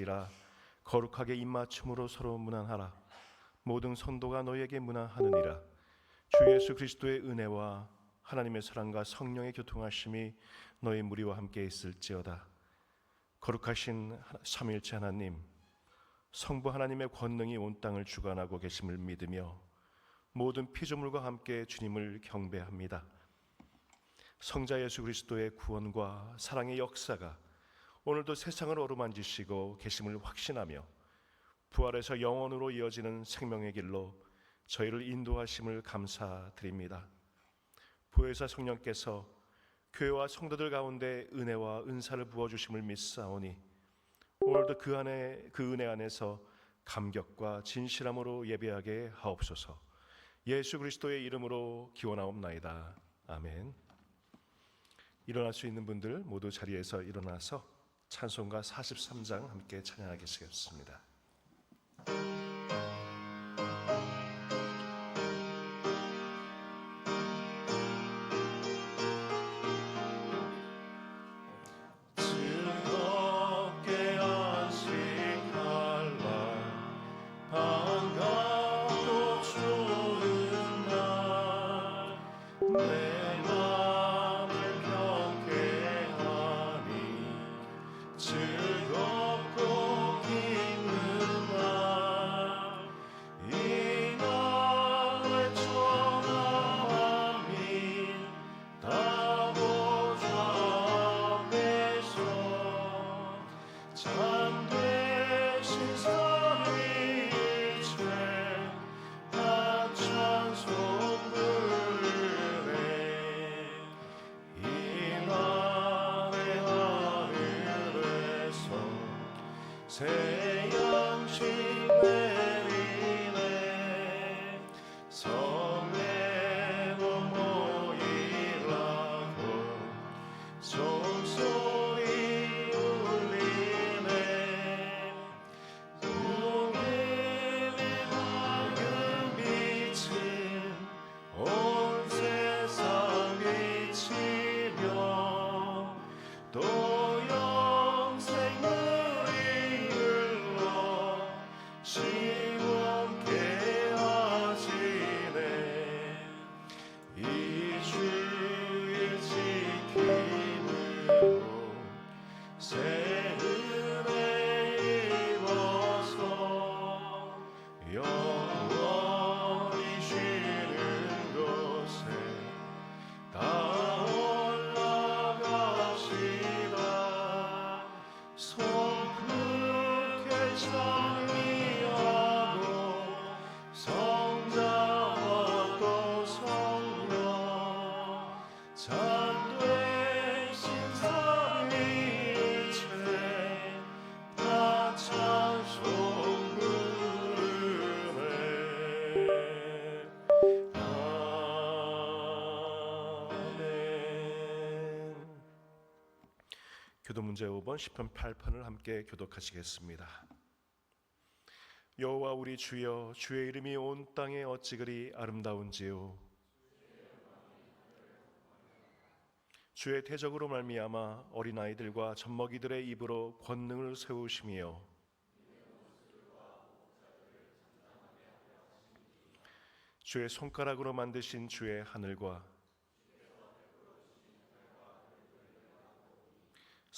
하시리라. 거룩하게 입맞춤으로 서로 문안하라. 모든 성도가 너희에게 문안하느니라. 주 예수 그리스도의 은혜와 하나님의 사랑과 성령의 교통하심이 너희 무리와 함께 있을지어다. 거룩하신 삼위일체 하나님, 성부 하나님의 권능이 온 땅을 주관하고 계심을 믿으며 모든 피조물과 함께 주님을 경배합니다. 성자 예수 그리스도의 구원과 사랑의 역사가 오늘도 세상을 어루만지시고 계심을 확신하며 부활에서 영원으로 이어지는 생명의 길로 저희를 인도하심을 감사드립니다. 보혜사 성령께서 교회와 성도들 가운데 은혜와 은사를 부어주심을 믿사오니 오늘도 그 은혜 안에서 감격과 진실함으로 예배하게 하옵소서. 예수 그리스도의 이름으로 기원하옵나이다. 아멘. 일어날 수 있는 분들 모두 자리에서 일어나서 찬송가 43장 함께 찬양하겠습니다. 교도 문제 5번 시편 8편을 함께 교독하시겠습니다. 여호와 우리 주여, 주의 이름이 온 땅에 어찌 그리 아름다운지요. 주의 대적으로 말미암아 어린아이들과 젖먹이들의 입으로 권능을 세우시며 주의 손가락으로 만드신 주의 하늘과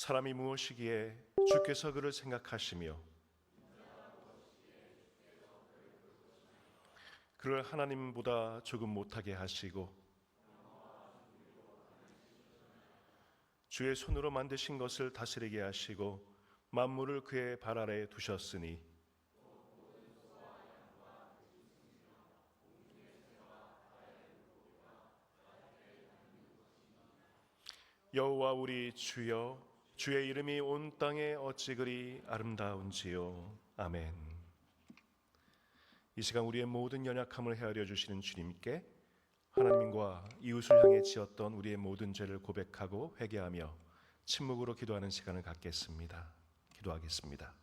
사람이 무엇이기에 주께서 그를 생각하시며 그를 하나님보다 조금 못하게 하시고 주의 손으로 만드신 것을 다스리게 하시고 만물을 그의 발 아래에 두셨으니 여호와 우리 주여, 주의 이름이 온 땅에 어찌 그리 아름다운지요. 아멘. 이 시간 우리의 모든 연약함을 헤아려 주시는 주님께 하나님과 이웃을 향해 지었던 우리의 모든 죄를 고백하고 회개하며 침묵으로 기도하는 시간을 갖겠습니다. 기도하겠습니다.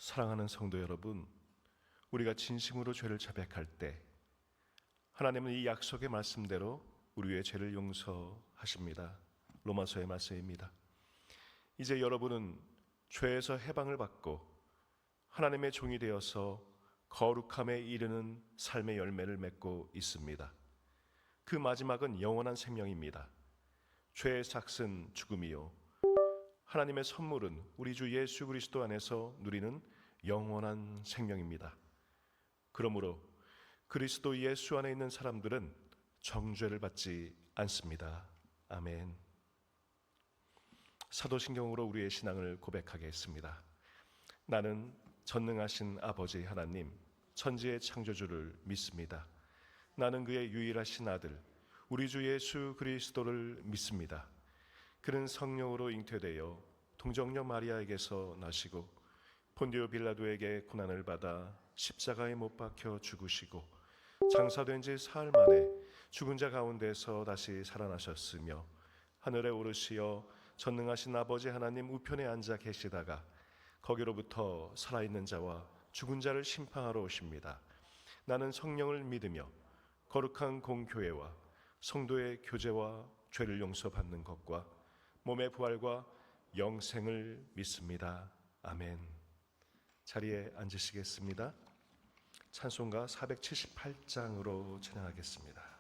사랑하는 성도 여러분, 우리가 진심으로 죄를 자백할 때 하나님은 이 약속의 말씀대로 우리의 죄를 용서하십니다. 로마서의 말씀입니다. 이제 여러분은 죄에서 해방을 받고 하나님의 종이 되어서 거룩함에 이르는 삶의 열매를 맺고 있습니다. 그 마지막은 영원한 생명입니다. 죄의 삭은 죽음이요, 하나님의 선물은 우리 주 예수 그리스도 안에서 누리는 영원한 생명입니다. 그러므로 그리스도 예수 안에 있는 사람들은 정죄를 받지 않습니다. 아멘. 사도신경으로 우리의 신앙을 고백하겠습니다. 나는 전능하신 아버지 하나님, 천지의 창조주를 믿습니다. 나는 그의 유일하신 아들, 우리 주 예수 그리스도를 믿습니다. 그는 성령으로 잉태되어 동정녀 마리아에게서 나시고 본디오 빌라도에게 고난을 받아 십자가에 못 박혀 죽으시고 장사된 지 사흘 만에 죽은 자 가운데서 다시 살아나셨으며 하늘에 오르시어 전능하신 아버지 하나님 우편에 앉아 계시다가 거기로부터 살아있는 자와 죽은 자를 심판하러 오십니다. 나는 성령을 믿으며 거룩한 공교회와 성도의 교제와 죄를 용서받는 것과 몸의 부활과 영생을 믿습니다. 아멘. 자리에 앉으시겠습니다. 찬송가 478장으로 찬양하겠습니다.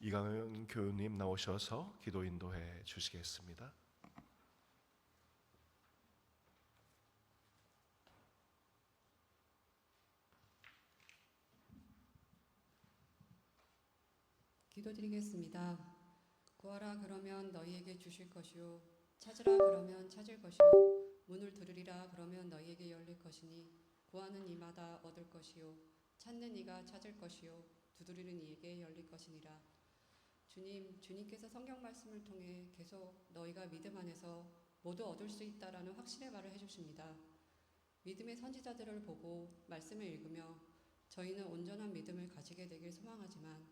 이강현 교우님 나오셔서 기도 인도해 주시겠습니다. 기도드리겠습니다. 구하라 그러면 너희에게 주실 것이요, 찾으라 그러면 찾을 것이요, 문을 두드리라 그러면 너희에게 열릴 것이니 구하는 이마다 얻을 것이요, 찾는 이가 찾을 것이요, 두드리는 이에게 열릴 것이니라. 주님께서 성경 말씀을 통해 계속 너희가 믿음 안에서 모두 얻을 수 있다라는 확신의 말을 해주십니다. 믿음의 선지자들을 보고 말씀을 읽으며 저희는 온전한 믿음을 가지게 되길 소망하지만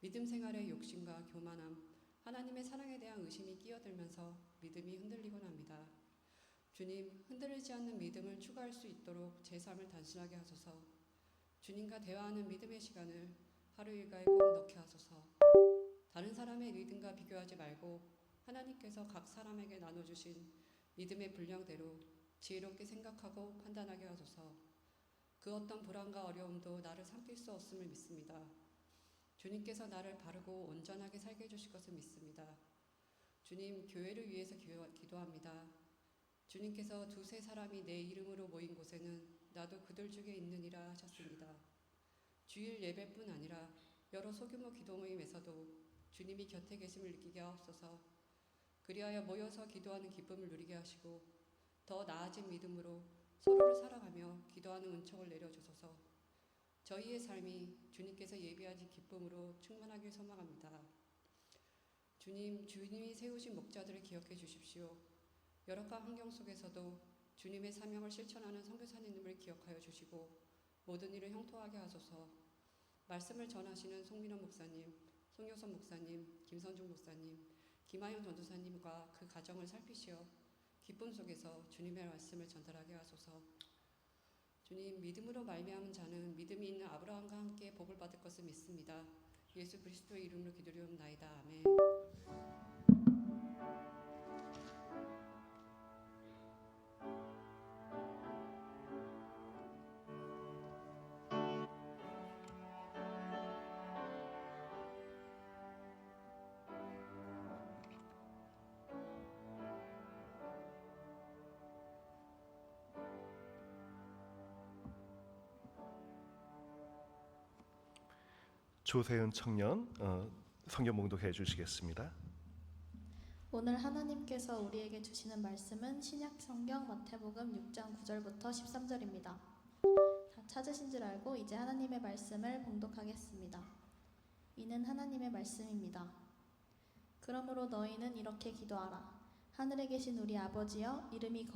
믿음 생활의 욕심과 교만함, 하나님의 사랑에 대한 의심이 끼어들면서 믿음이 흔들리곤 합니다. 주님, 흔들리지 않는 믿음을 추구할 수 있도록 제 삶을 단순하게 하소서. 주님과 대화하는 믿음의 시간을 하루 일과에 꼭 넣게 하소서. 다른 사람의 믿음과 비교하지 말고 하나님께서 각 사람에게 나눠주신 믿음의 분량대로 지혜롭게 생각하고 판단하게 하소서. 그 어떤 불안과 어려움도 나를 삼킬 수 없음을 믿습니다. 주님께서 나를 바르고 온전하게 살게 해주실 것을 믿습니다. 주님, 교회를 위해서 기도합니다. 주님께서 두세 사람이 내 이름으로 모인 곳에는 나도 그들 중에 있느니라 하셨습니다. 주일 예배뿐 아니라 여러 소규모 기도 모임에서도 주님이 곁에 계심을 느끼게 하옵소서. 그리하여 모여서 기도하는 기쁨을 누리게 하시고 더 나아진 믿음으로 서로를 사랑하며 기도하는 은총을 내려주소서. 저희의 삶이 주님께서 예비하신 기쁨으로 충만하길 소망합니다. 주님, 주님이 세우신 목자들을 기억해 주십시오. 열악한 환경 속에서도 주님의 사명을 실천하는 선교사님을 기억하여 주시고 모든 일을 형통하게 하소서. 말씀을 전하시는 송민원 목사님, 송효선 목사님, 김선중 목사님, 김하영 전도사님과 그 가정을 살피시어 기쁨 속에서 주님의 말씀을 전달하게 하소서. 주님, 믿음으로 말미암은 자는 믿음이 있는 아브라함과 함께 복을 받을 것을 믿습니다. 예수 그리스도의 이름으로 기도리옵나이다. 아멘. 조세현 청년 성경 봉독해 주시겠습니다. 오늘 하나님께서 우리에게 주시는 말씀은 신약 성경 마태복음 6장 9절부터 13절입니다. 다 찾으신 줄 알고 이제 하나님의 말씀을 봉독하겠습니다. 이는 하나님의 말씀입니다. 그러므로 너희는 이렇게 기도하라. 하늘에 계신 우리 아버지여, 이름이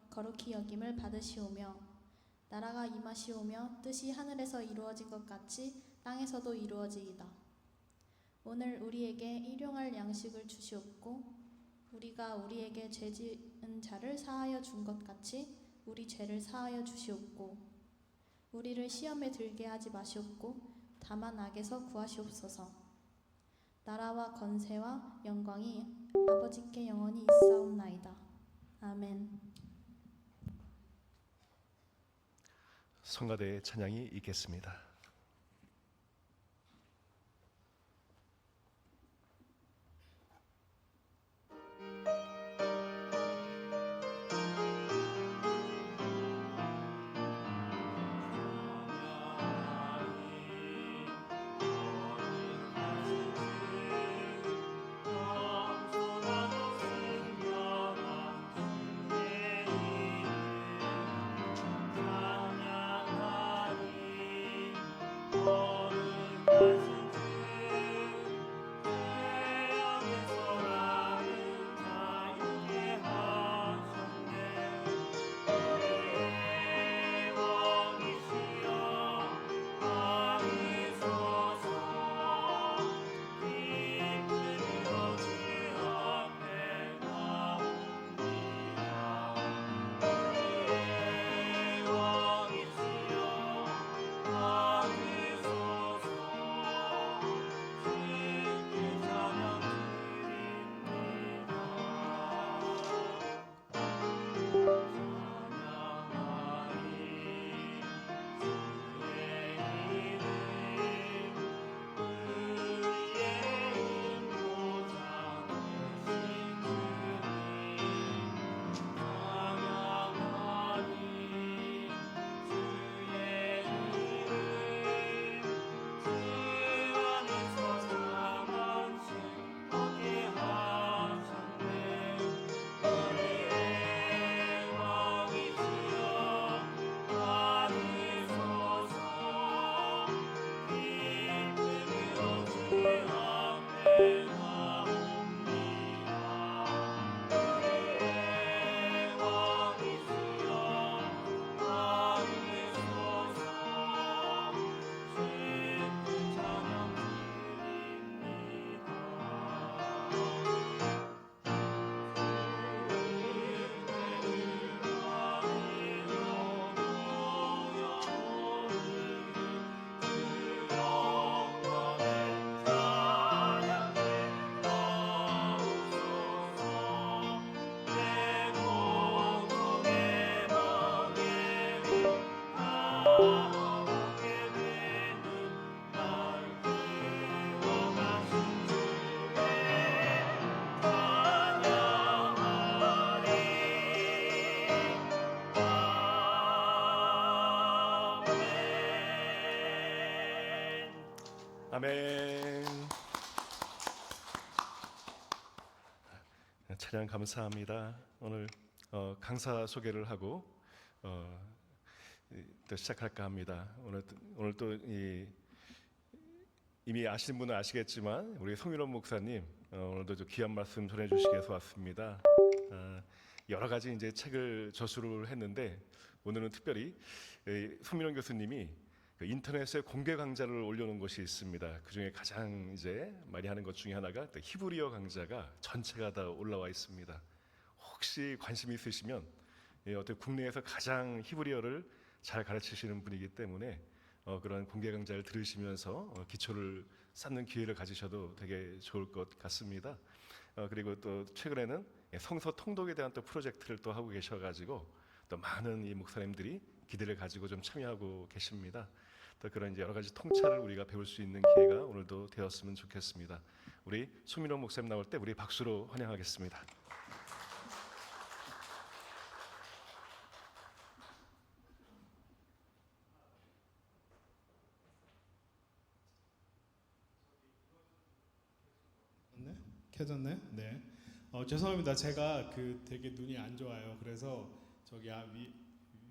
거룩히 여김을 받으시오며 나라가 임하시오며 뜻이 하늘에서 이루어진 것 같이 땅에서도 이루어지이다. 오늘 우리에게 일용할 양식을 주시옵고 우리가 우리에게 죄 지은 자를 사하여 준 것 같이 우리 죄를 사하여 주시옵고 우리를 시험에 들게 하지 마시옵고 다만 악에서 구하시옵소서. 나라와 권세와 영광이 아버지께 영원히 있사옵나이다. 아멘. 성가대의 찬양이 있겠습니다. 아멘. 찬양 감사합니다. 오늘 강사 소개를 하고 또 시작할까 합니다. 오늘 또 이미 아시는 분은 아시겠지만 우리 송일원 목사님 오늘도 좀 귀한 말씀 전해주시기 위해서 왔습니다. 여러 가지 이제 책을 저수를 했는데 오늘은 특별히 송일원 교수님이 그 인터넷에 공개 강좌를 올려놓은 것이 있습니다. 그 중에 가장 이제 많이 하는 것 중에 하나가 히브리어 강좌가 전체가 다 올라와 있습니다. 혹시 관심 있으시면 어떻게 국내에서 가장 히브리어를 잘 가르치시는 분이기 때문에 그런 공개 강좌를 들으시면서 기초를 쌓는 기회를 가지셔도 되게 좋을 것 같습니다. 그리고 또 최근에는 성서 통독에 대한 또 프로젝트를 또 하고 계셔가지고 또 많은 이 목사님들이 기대를 가지고 좀 참여하고 계십니다. 또 그런 이제 여러 가지 통찰을 우리가 배울 수 있는 기회가 오늘도 되었으면 좋겠습니다. 우리 송민호 목사님 나올 때 우리 박수로 환영하겠습니다. 네? 켜졌나요? 네. 죄송합니다. 제가 되게 눈이 안 좋아요. 그래서 저기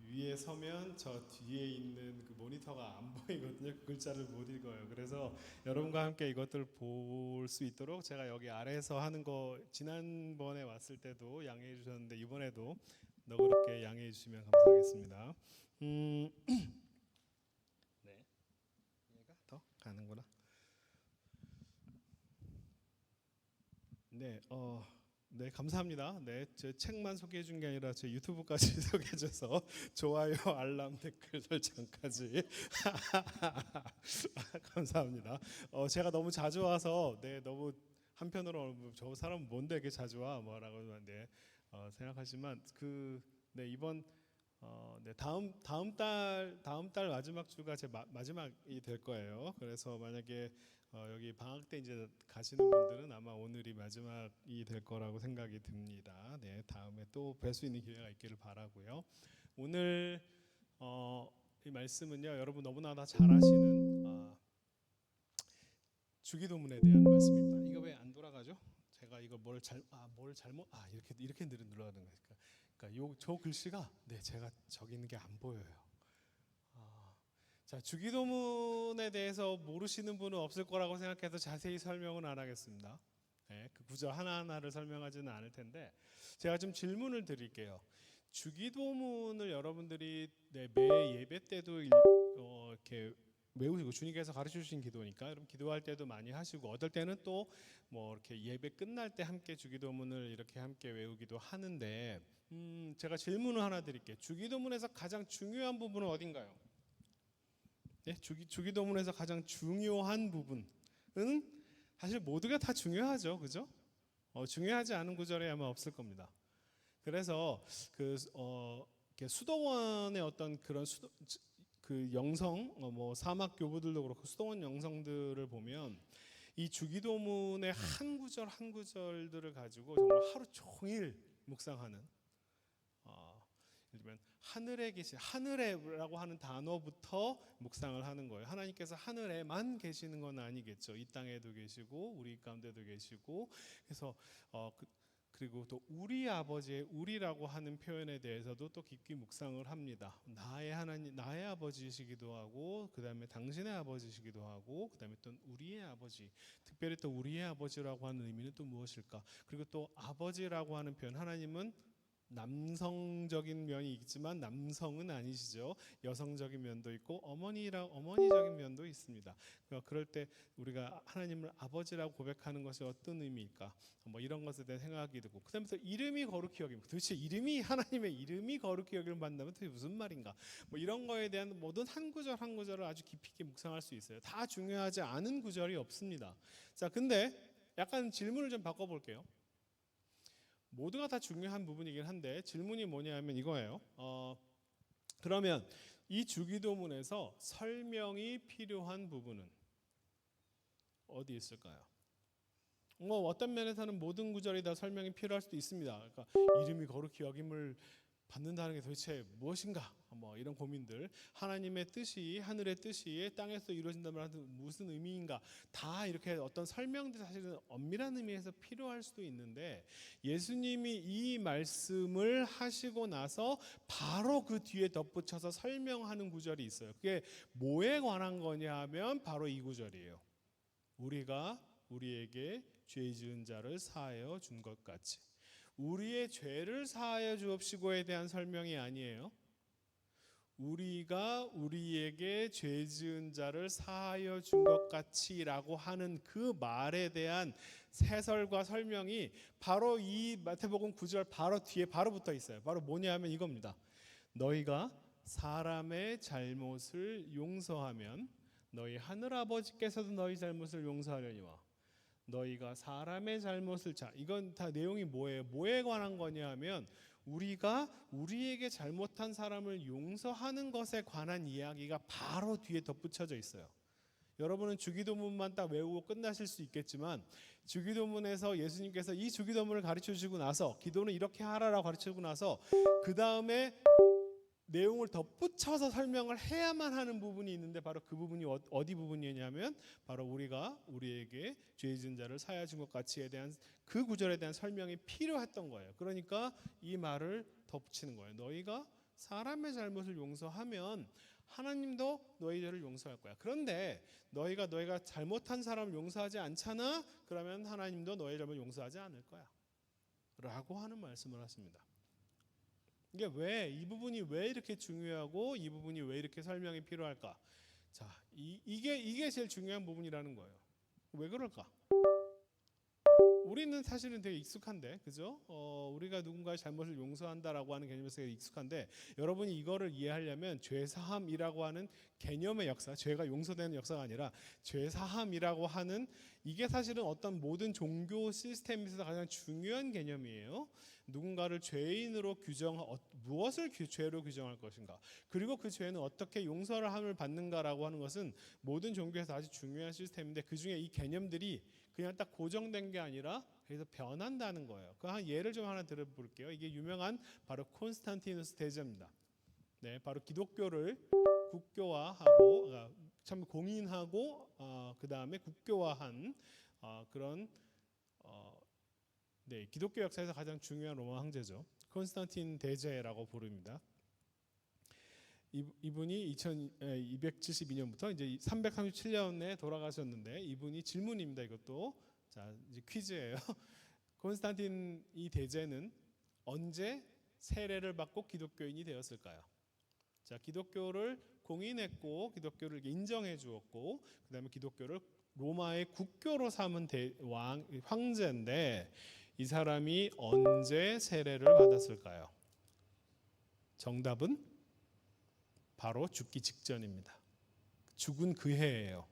위에 서면 저 뒤에 있는 그 모니터가 안 보이거든요. 그 글자를 못 읽어요. 그래서 여러분과 함께 이것들 볼 수 있도록 제가 여기 아래에서 하는 거 지난번에 왔을 때도 양해해 주셨는데 이번에도 너그럽게 양해해 주시면 감사하겠습니다. 네. 얘가 더 가는구나. 네, 네, 감사합니다. 네, 제 책만 소개해 준 게 아니라 제 유튜브까지 소개해 줘서 좋아요, 알람, 댓글 설정까지 감사합니다. 제가 너무 자주 와서 너무 한편으로 저 사람은 뭔데 이렇게 자주 와 뭐라고 생각하지만 이번 다음 달 마지막 주가 제 마지막이 될 거예요. 그래서 만약에 여기 방학 때 이제 가시는 분들은 아마 오늘이 마지막이 될 거라고 생각이 듭니다. 네, 다음에 또 뵐 수 있는 기회가 있기를 바라고요. 오늘 이 말씀은요, 여러분 너무나 다 잘 아시는 주기도문에 대한 말씀입니다. 이거 왜 안 돌아가죠? 제가 이거 뭘 잘못 이렇게 눌러가는 거니까. 그러니까 저 글씨가 제가 저기 있는 게 안 보여요. 자, 주기도문에 대해서 모르시는 분은 없을 거라고 생각해서 자세히 설명은 안 하겠습니다. 네, 그 구절 하나하나를 설명하지는 않을 텐데 제가 좀 질문을 드릴게요. 주기도문을 여러분들이 매 예배 때도 이렇게 외우시고 주님께서 가르쳐 주신 기도니까 여러분 기도할 때도 많이 하시고 어떨 때는 또 뭐 이렇게 예배 끝날 때 함께 주기도문을 이렇게 함께 외우기도 하는데 제가 질문을 하나 드릴게요. 주기도문에서 가장 중요한 부분은 어딘가요? 네, 주기도문에서 가장 중요한 부분은 사실 모두가 다 중요하죠, 그죠? 중요하지 않은 구절이 아마 없을 겁니다. 그래서 수도원의 어떤 그런 그 영성, 뭐 사막 교부들도 그렇고 수도원 영성들을 보면 이 주기도문의 한 구절 한 구절들을 가지고 정말 하루 종일 묵상하는. 예를 들면 하늘에 계신 하늘에라고 하는 단어부터 묵상을 하는 거예요. 하나님께서 하늘에만 계시는 건 아니겠죠. 이 땅에도 계시고 우리 가운데도 계시고 그래서 그리고 또 우리 아버지의 우리라고 하는 표현에 대해서도 또 깊이 묵상을 합니다. 나의 하나님, 나의 아버지이시기도 하고 그다음에 당신의 아버지이시기도 하고 그다음에 또 우리의 아버지, 특별히 또 우리의 아버지라고 하는 의미는 또 무엇일까? 그리고 또 아버지라고 하는 표현, 하나님은 남성적인 면이 있지만 남성은 아니시죠. 여성적인 면도 있고 어머니적인 면도 있습니다. 그럴 때 우리가 하나님을 아버지라고 고백하는 것이 어떤 의미일까? 뭐 이런 것에 대한 생각이 들고 그다음에 또 이름이 거룩히 여김. 도대체 하나님의 이름이 거룩히 여김을 받는다면 도대체 무슨 말인가? 뭐 이런 거에 대한 모든 한 구절 한 구절을 아주 깊이 있게 묵상할 수 있어요. 다 중요하지 않은 구절이 없습니다. 자, 근데 약간 질문을 좀 바꿔볼게요. 모두가 다 중요한 부분이긴 한데 질문이 뭐냐면 이거예요. 그러면 이 주기도문에서 설명이 필요한 부분은 어디 있을까요? 어떤 면에서는 모든 구절이 다 설명이 필요할 수도 있습니다. 그러니까 이름이 거룩히 여김을 받는다는 게 도대체 무엇인가? 뭐 이런 고민들, 하나님의 뜻이, 하늘의 뜻이 땅에서 이루어진다면 무슨 의미인가? 다 이렇게 어떤 설명들이 사실은 엄밀한 의미에서 필요할 수도 있는데, 예수님이 이 말씀을 하시고 나서 바로 그 뒤에 덧붙여서 설명하는 구절이 있어요. 그게 뭐에 관한 거냐 하면 바로 이 구절이에요. 우리가 우리에게 죄 지은 자를 사하여 준 것 같이. 우리의 죄를 사하여 주옵시고에 대한 설명이 아니에요. 우리가 우리에게 죄 지은 자를 사하여 준 것 같이라고 하는 그 말에 대한 해설과 설명이 바로 이 마태복음 9절 바로 뒤에 바로 붙어 있어요. 바로 뭐냐 하면 이겁니다. 너희가 사람의 잘못을 용서하면 너희 하늘 아버지께서도 너희 잘못을 용서하려니와 너희가 사람의 잘못을, 자, 이건 다 내용이 뭐예요? 뭐에 관한 거냐 하면 우리가 우리에게 잘못한 사람을 용서하는 것에 관한 이야기가 바로 뒤에 덧붙여져 있어요. 여러분은 주기도문만 딱 외우고 끝나실 수 있겠지만, 주기도문에서 예수님께서 이 주기도문을 가르쳐 주시고 나서, 기도는 이렇게 하라라고 가르쳐 주고 나서 그 다음에 내용을 덧붙여서 설명을 해야만 하는 부분이 있는데, 바로 그 부분이 어디 부분이냐면 바로 우리가 우리에게 죄 지은 자를 사하여 준 것 같이에 대한 그 구절에 대한 설명이 필요했던 거예요. 그러니까 이 말을 덧붙이는 거예요. 너희가 사람의 잘못을 용서하면 하나님도 너희 죄를 용서할 거야. 그런데 너희가 잘못한 사람을 용서하지 않잖아? 그러면 하나님도 너희 잘못을 용서하지 않을 거야 라고 하는 말씀을 하십니다. 이게 왜, 이 부분이 왜 이렇게 중요하고 이 부분이 왜 이렇게 설명이 필요할까? 자, 이게 제일 중요한 부분이라는 거예요. 왜 그럴까? 우리는 사실은 되게 익숙한데, 그죠? 우리가 누군가의 잘못을 용서한다라고 하는 개념에서 되게 익숙한데, 여러분이 이거를 이해하려면 죄사함이라고 하는 개념의 역사, 죄가 용서되는 역사가 아니라 죄사함이라고 하는, 이게 사실은 어떤 모든 종교 시스템에서 가장 중요한 개념이에요. 누군가를 죄인으로 무엇을 죄로 규정할 것인가, 그리고 그 죄는 어떻게 용서를 함을 받는가라고 하는 것은 모든 종교에서 아주 중요한 시스템인데, 그 중에 이 개념들이 그냥 딱 고정된 게 아니라 그래서 변한다는 거예요. 그 한 예를 좀 하나 들어볼게요. 이게 유명한 바로 콘스탄티누스 대제입니다. 네, 바로 기독교를 국교화하고, 참 공인하고, 그 다음에 국교화한 그런 네, 기독교 역사에서 가장 중요한 로마 황제죠. 콘스탄틴 대제라고 부릅니다. 이분이 272년부터 이제 337년에 돌아가셨는데, 이분이 질문입니다. 이것도 자, 이제 퀴즈예요. 콘스탄틴 이 대제는 언제 세례를 받고 기독교인이 되었을까요? 자, 기독교를 공인했고 기독교를 인정해 주었고, 그다음에 기독교를 로마의 국교로 삼은 황제인데, 이 사람이 언제 세례를 받았을까요? 정답은 바로 죽기 직전입니다. 죽은 그 해예요.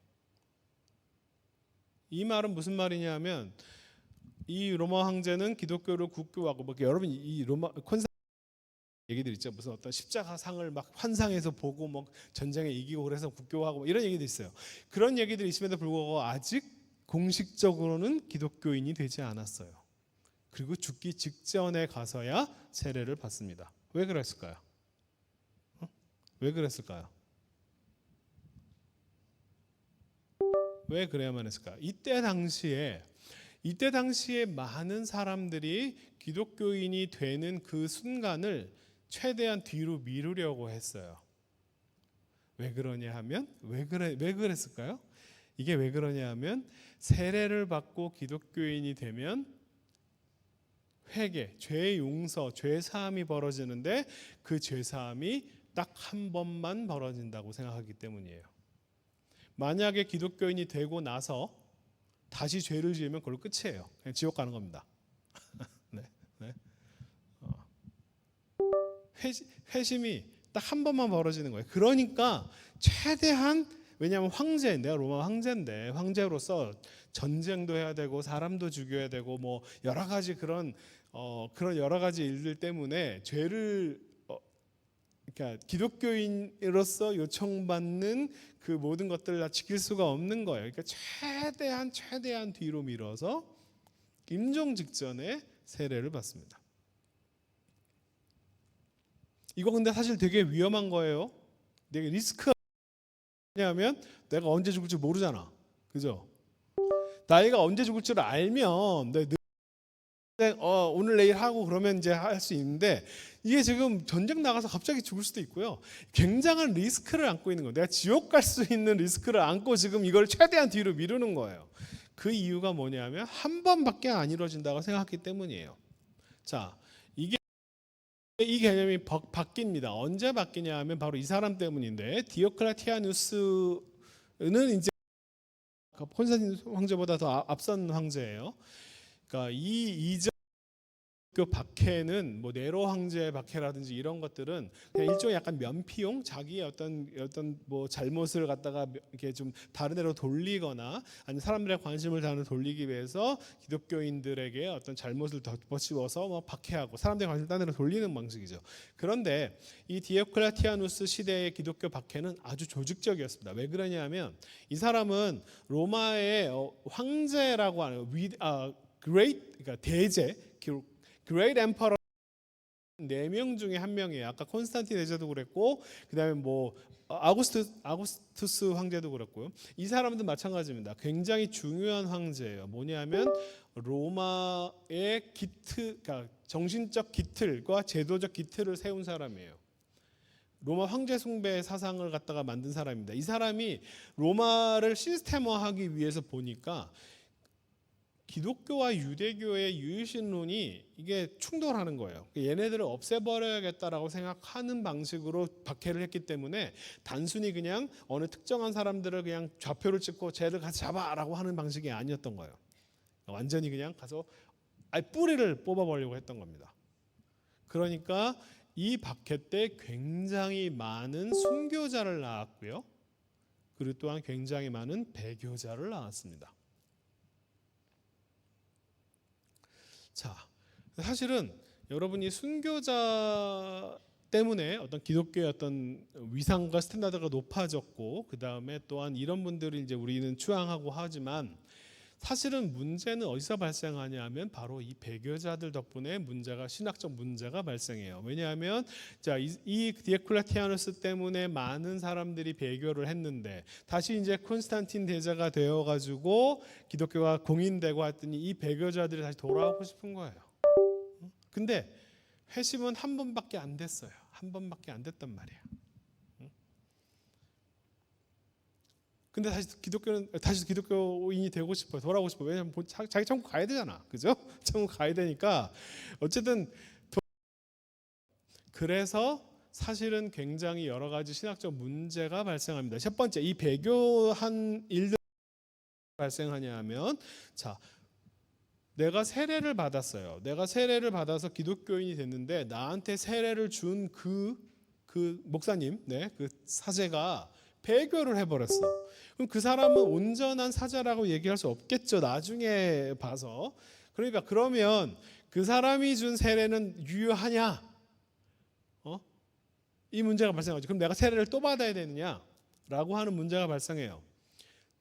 이 말은 무슨 말이냐면, 이 로마 황제는 기독교를 국교하고, 뭐 여러분 이 로마 콘스탄틴 얘기들 있죠. 무슨 어떤 십자가상을 막 환상에서 보고 뭐 전쟁에 이기고 그래서 국교하고 뭐 이런 얘기도 있어요. 그런 얘기들이 있음에도 불구하고 아직 공식적으로는 기독교인이 되지 않았어요. 그리고 죽기 직전에 가서야 세례를 받습니다. 왜 그랬을까요? 왜 그랬을까요? 왜 그래야만 했을까요? 이때 당시에 많은 사람들이 기독교인이 되는 그 순간을 최대한 뒤로 미루려고 했어요. 왜 그러냐 하면, 왜 그랬을까요? 이게 왜 그러냐 하면, 세례를 받고 기독교인이 되면 회개, 죄 용서, 죄 사함이 벌어지는데, 그 죄 사함이 딱 한 번만 벌어진다고 생각하기 때문이에요. 만약에 기독교인이 되고 나서 다시 죄를 지으면 그걸로 끝이에요. 그냥 지옥 가는 겁니다. 네, 네. 회심이 딱 한 번만 벌어지는 거예요. 그러니까 최대한, 왜냐하면 내가 로마 황제인데, 황제로서 전쟁도 해야 되고 사람도 죽여야 되고 뭐 여러 가지 그런 여러 가지 일들 때문에 죄를 그러니까 기독교인으로서 요청받는 그 모든 것들을 다 지킬 수가 없는 거예요. 그러니까 최대한 뒤로 밀어서 임종 직전에 세례를 받습니다. 이거 근데 사실 되게 위험한 거예요. 되게 리스크가 왜냐하면 내가 언제 죽을지 모르잖아. 그죠? 나이가 언제 죽을 줄 알면 오늘 내일 하고 그러면 이제 할 수 있는데 이게 지금 전쟁 나가서 갑자기 죽을 수도 있고요. 굉장한 리스크를 안고 있는 거예요. 내가 지옥 갈 수 있는 리스크를 안고 지금 이걸 최대한 뒤로 미루는 거예요. 그 이유가 뭐냐면 한 번밖에 안 이루어진다고 생각했기 때문이에요. 자, 이 개념이 바뀝니다. 언제 바뀌냐 하면 바로 이 사람 때문인데 디오클레티아누스는 이제 콘스탄틴 황제보다 더 앞선 황제예요. 그러니까 이 이전 그 박해는 뭐 네로 황제의 박해라든지 이런 것들은 그냥 일종의 약간 면피용, 자기의 어떤 뭐 잘못을 갖다가 이렇게 좀 다른 데로 돌리거나 아니면 사람들의 관심을 다른 돌리기 위해서 기독교인들에게 어떤 잘못을 덧붙이워서 뭐 박해하고 사람들의 관심을 다른 데로 돌리는 방식이죠. 그런데 이 디오클레티아누스 시대의 기독교 박해는 아주 조직적이었습니다. 왜 그러냐면 이 사람은 로마의 황제라고 하는 그러니까 대제 Great Emperor 4명 중에 한 명이에요. 아까 콘스탄틴 대제도 그랬고 그다음에 뭐 아구스투스 황제도 그랬고요. 이 사람도 마찬가지입니다. 굉장히 중요한 황제예요. 뭐냐면 로마의 그러니까 정신적 기틀과 제도적 기틀을 세운 사람이에요. 로마 황제 숭배 사상을 갖다가 만든 사람입니다. 이 사람이 로마를 시스템화하기 위해서 보니까 기독교와 유대교의 유일신론이 이게 충돌하는 거예요. 얘네들을 없애버려야겠다라고 생각하는 방식으로 박해를 했기 때문에 단순히 그냥 어느 특정한 사람들을 그냥 좌표를 찍고 쟤를 가서 잡아라고 하는 방식이 아니었던 거예요. 완전히 그냥 가서 아예 뿌리를 뽑아버리려고 했던 겁니다. 그러니까 이 박해 때 굉장히 많은 순교자를 낳았고요. 그리고 또한 굉장히 많은 배교자를 낳았습니다. 자, 사실은 여러분이 순교자 때문에 어떤 기독교의 어떤 위상과 스탠다드가 높아졌고 그 다음에 또한 이런 분들을 이제 우리는 추앙하고 하지만 사실은 문제는 어디서 발생하냐면 바로 이 배교자들 덕분에 신학적 문제가 발생해요. 왜냐하면 이 디오클레티아누스 때문에 많은 사람들이 배교를 했는데 다시 이제 콘스탄틴 대제가 되어가지고 기독교가 공인되고 했더니 이 배교자들이 다시 돌아오고 싶은 거예요. 근데 회심은 한 번밖에 안 됐어요. 한 번밖에 안 됐단 말이에요. 근데 다시 기독교인이 되고 싶어요. 돌아오고 싶어요. 왜냐하면 자기 천국 가야 되잖아, 그죠? 천국 가야 되니까 어쨌든 그래서 사실은 굉장히 여러 가지 신학적 문제가 발생합니다. 첫 번째, 이 배교한 일들 발생하냐면 자. 내가 세례를 받았어요. 내가 세례를 받아서 기독교인이 됐는데 나한테 세례를 준 그 목사님, 그 사제가 배교를 해버렸어. 그럼 그 사람은 온전한 사자라고 얘기할 수 없겠죠. 나중에 봐서. 그러면 그 사람이 준 세례는 유효하냐? 이 문제가 발생하죠. 그럼 내가 세례를 또 받아야 되느냐라고 하는 문제가 발생해요.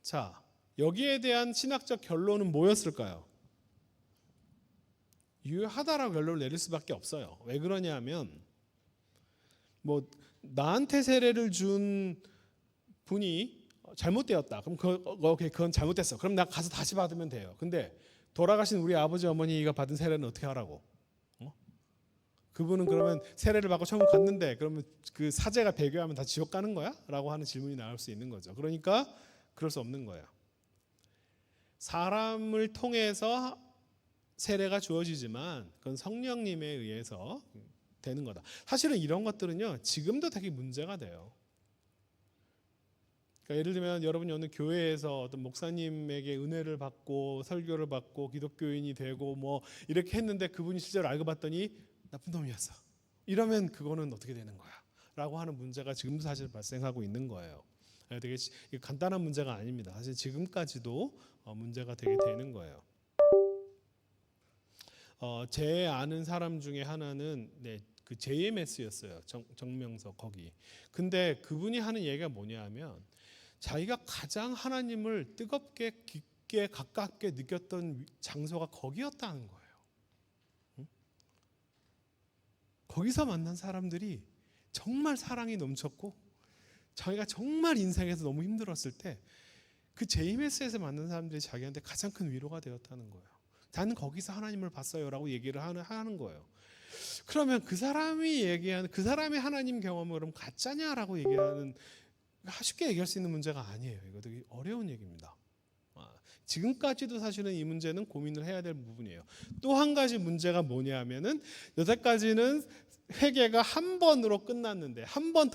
자, 여기에 대한 신학적 결론은 뭐였을까요? 유효하다라고 결론을 내릴 수밖에 없어요. 왜 그러냐면 뭐 나한테 세례를 준 분이 잘못되었다. 그럼 그건 잘못됐어. 그럼 나 가서 다시 받으면 돼요. 근데 돌아가신 우리 아버지 어머니가 받은 세례는 어떻게 하라고? 그분은 그러면 세례를 받고 천국 갔는데 그러면 그 사제가 배교하면 다 지옥 가는 거야? 라고 하는 질문이 나올 수 있는 거죠. 그러니까 그럴 수 없는 거예요. 사람을 통해서 세례가 주어지지만 그건 성령님에 의해서 되는 거다. 사실은 이런 것들은요 지금도 되게 문제가 돼요. 그러니까 예를 들면 여러분이 어느 교회에서 어떤 목사님에게 은혜를 받고 설교를 받고 기독교인이 되고 뭐 이렇게 했는데 그분이 실제로 알고 봤더니 나쁜 놈이었어. 이러면 그거는 어떻게 되는 거야? 라고 하는 문제가 지금도 사실 발생하고 있는 거예요. 되게 간단한 문제가 아닙니다. 사실 지금까지도 문제가 되게 되는 거예요. 제 아는 사람 중에 하나는 그 JMS였어요. 정명석 거기. 근데 그분이 하는 얘기가 뭐냐면 자기가 가장 하나님을 뜨겁게 깊게 가깝게 느꼈던 장소가 거기였다는 거예요. 거기서 만난 사람들이 정말 사랑이 넘쳤고 자기가 정말 인생에서 너무 힘들었을 때 그 JMS에서 만난 사람들이 자기한테 가장 큰 위로가 되었다는 거예요. 나는 거기서 하나님을 봤어요라고 얘기를 하는 거예요. 그러면 그 사람이 얘기하는 그 사람의 하나님 경험은 그럼 가짜냐라고 얘기하는 쉽게 얘기할 수 있는 문제가 아니에요. 이거 되게 어려운 얘기입니다. 지금까지도 사실은 이 문제는 고민을 해야 될 부분이에요. 또 한 가지 문제가 뭐냐면은 여태까지는 회개가 한 번으로 끝났는데 한 번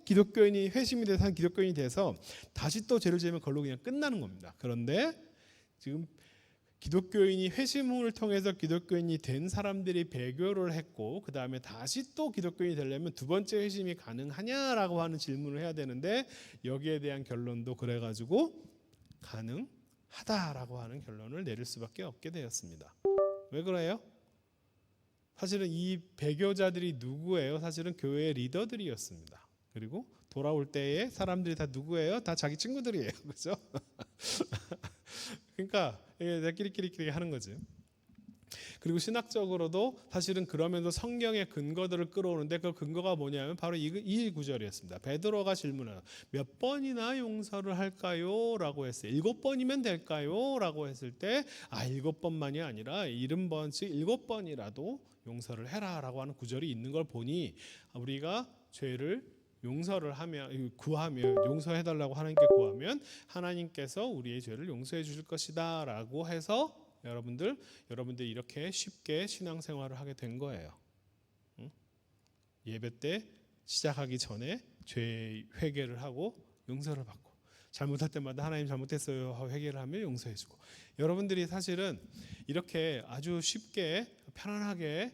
기독교인이 회심이 돼서 한 기독교인이 돼서 다시 또 죄를 지으면 그걸로 그냥 끝나는 겁니다. 그런데 지금 기독교인이 회심을 통해서 기독교인이 된 사람들이 배교를 했고 그 다음에 다시 또 기독교인이 되려면 두 번째 회심이 가능하냐라고 하는 질문을 해야 되는데 여기에 대한 결론도 그래가지고 가능하다라고 하는 결론을 내릴 수밖에 없게 되었습니다. 왜 그래요? 사실은 이 배교자들이 누구예요? 사실은 교회의 리더들이었습니다. 그리고 돌아올 때에 사람들이 다 누구예요? 다 자기 친구들이에요. 그렇죠? 그러니까 이게 끼리끼리 하는 거지. 그리고 신학적으로도 사실은 그러면서 성경의 근거들을 끌어오는데 그 근거가 뭐냐면 바로 이 구절이었습니다. 베드로가 질문해요. 몇 번이나 용서를 할까요? 라고 했어요. 7번이면 될까요? 라고 했을 때 7번만이 아니라 70번씩 7번이라도 용서를 해라 라고 하는 구절이 있는 걸 보니 우리가 죄를 용서를 하면 구하면 용서해달라고 하나님께 구하면 하나님께서 우리의 죄를 용서해 주실 것이다 라고 해서 여러분들이 이렇게 쉽게 신앙생활을 하게 된 거예요. 예배 때 시작하기 전에 죄 회개를 하고 용서를 받고 잘못할 때마다 하나님 잘못했어요 하고 회개를 하면 용서해주고 여러분들이 사실은 이렇게 아주 쉽게 편안하게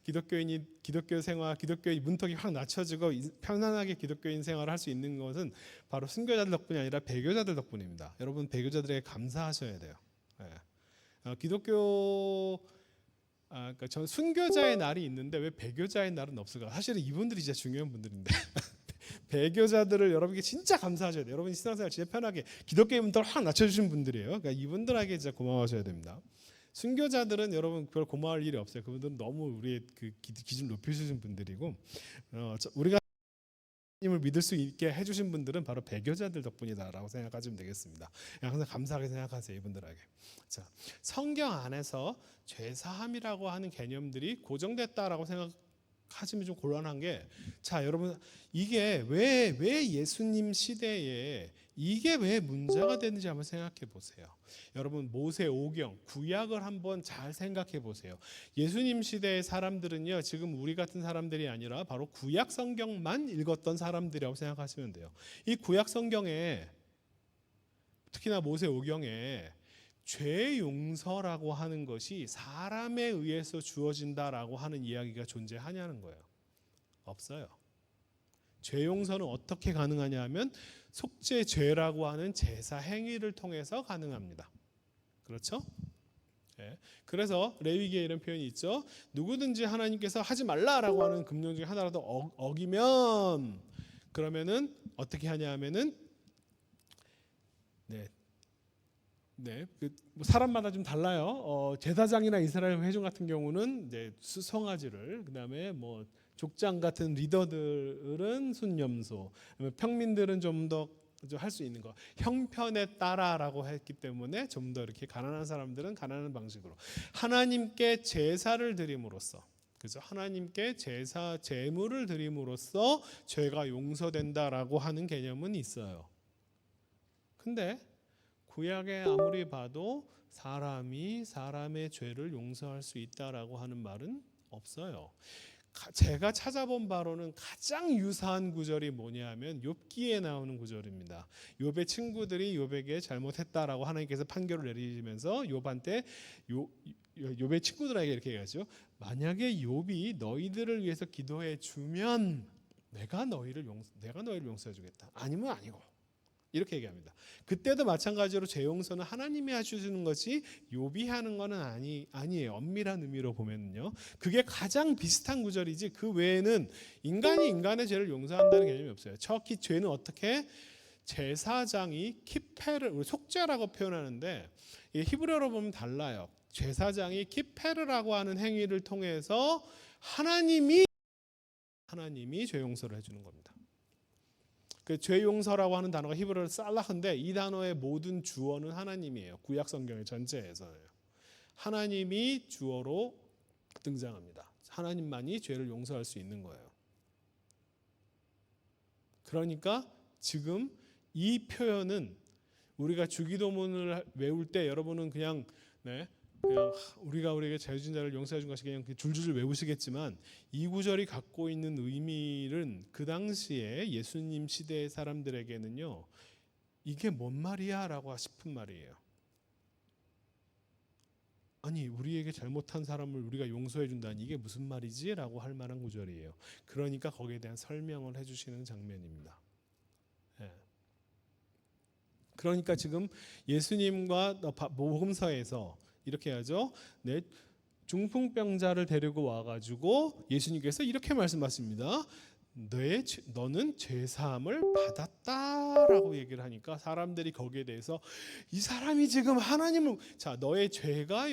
기독교 생활, 기독교의 문턱이 확 낮춰지고 편안하게 기독교인 생활을 할 수 있는 것은 바로 순교자들 덕분이 아니라 배교자들 덕분입니다. 여러분 배교자들에게 감사하셔야 돼요. 그러니까 전 순교자의 날이 있는데 왜 배교자의 날은 없을까? 사실은 이분들이 진짜 중요한 분들인데 배교자들을 여러분께 진짜 감사하셔야 돼요. 여러분이 신앙생활 진짜 편하게 기독교의 문턱을 확 낮춰주신 분들이에요. 그러니까 이분들에게 진짜 고마워하셔야 됩니다. 순교자들은 여러분 별 고마울 일이 없어요. 그분들은 너무 우리의 그 기준 높이주신 분들이고 우리가 하나님을 믿을 수 있게 해주신 분들은 바로 배교자들 덕분이다라고 생각하시면 되겠습니다. 항상 감사하게 생각하세요. 이분들에게. 자, 성경 안에서 죄사함이라고 하는 개념들이 고정됐다라고 생각하시면 좀 곤란한 게, 자 여러분 이게 왜 예수님 시대에 이게 왜 문제가 되는지 한번 생각해 보세요. 여러분 모세오경 구약을 한번 잘 생각해 보세요. 예수님 시대의 사람들은요 지금 우리 같은 사람들이 아니라 바로 구약 성경만 읽었던 사람들이라고 생각하시면 돼요. 이 구약 성경에 특히나 모세오경에 죄 용서라고 하는 것이 사람에 의해서 주어진다라고 하는 이야기가 존재하냐는 거예요. 없어요. 죄 용서는 어떻게 가능하냐 하면 속죄죄라고 하는 제사 행위를 통해서 가능합니다. 그렇죠? 네. 그래서 레위기에 이런 표현이 있죠. 누구든지 하나님께서 하지 말라라고 하는 금령 중에 하나라도 어기면 그러면은 어떻게 하냐 하면은 사람마다 좀 달라요. 제사장이나 이스라엘 회중 같은 경우는 이제 수송아지를 그다음에 족장 같은 리더들은 순염소, 평민들은 좀 더 할 수 있는 거 형편에 따라라고 했기 때문에 좀 더 이렇게 가난한 사람들은 가난한 방식으로 하나님께 제사를 드림으로써 그래서 하나님께 제물을 드림으로써 죄가 용서된다라고 하는 개념은 있어요. 근데 구약에 아무리 봐도 사람이 사람의 죄를 용서할 수 있다라고 하는 말은 없어요. 제가 찾아본 바로는 가장 유사한 구절이 뭐냐면 욥기에 나오는 구절입니다. 욥의 친구들이 욥에게 잘못했다라고 하나님께서 판결을 내리시면서 욥한테 욥의 친구들에게 이렇게 얘기하죠. 만약에 욥이 너희들을 위해서 기도해 주면 내가 너희를 용서해 주겠다. 아니면 아니고. 이렇게 얘기합니다. 그때도 마찬가지로 죄 용서는 하나님이 해주시는 것이 욥이 하는 것은 아니에요. 엄밀한 의미로 보면요, 그게 가장 비슷한 구절이지 그 외에는 인간이 인간의 죄를 용서한다는 개념이 없어요. 특히 죄는 어떻게 제사장이 키페르 속죄라고 표현하는데 히브리어로 보면 달라요. 제사장이 키페르라고 하는 행위를 통해서 하나님이 하나님이 죄 용서를 해주는 겁니다. 그 죄 용서라고 하는 단어가 히브리어로 살라흐인데 이 단어의 모든 주어는 하나님이에요. 구약 성경의 전체에서요. 하나님이 주어로 등장합니다. 하나님만이 죄를 용서할 수 있는 거예요. 그러니까 지금 이 표현은 우리가 주기도문을 외울 때 여러분은 그냥 우리가 우리에게 죄 진 자를 용서해 준 것이 그냥 줄줄 외우시겠지만 이 구절이 갖고 있는 의미는 그 당시에 예수님 시대의 사람들에게는요, 이게 뭔 말이야? 라고 싶은 말이에요. 아니, 우리에게 잘못한 사람을 우리가 용서해 준다니 이게 무슨 말이지? 라고 할 만한 구절이에요. 그러니까 거기에 대한 설명을 해주시는 장면입니다. 예. 그러니까 지금 예수님과 복음서에서 이렇게 하죠. 네, 중풍병자를 데리고 와가지고 예수님께서 이렇게 말씀하십니다. 너는 죄사함을 받았다라고 얘기를 하니까 사람들이 거기에 대해서 이 사람이 지금 하나님을 너의 죄가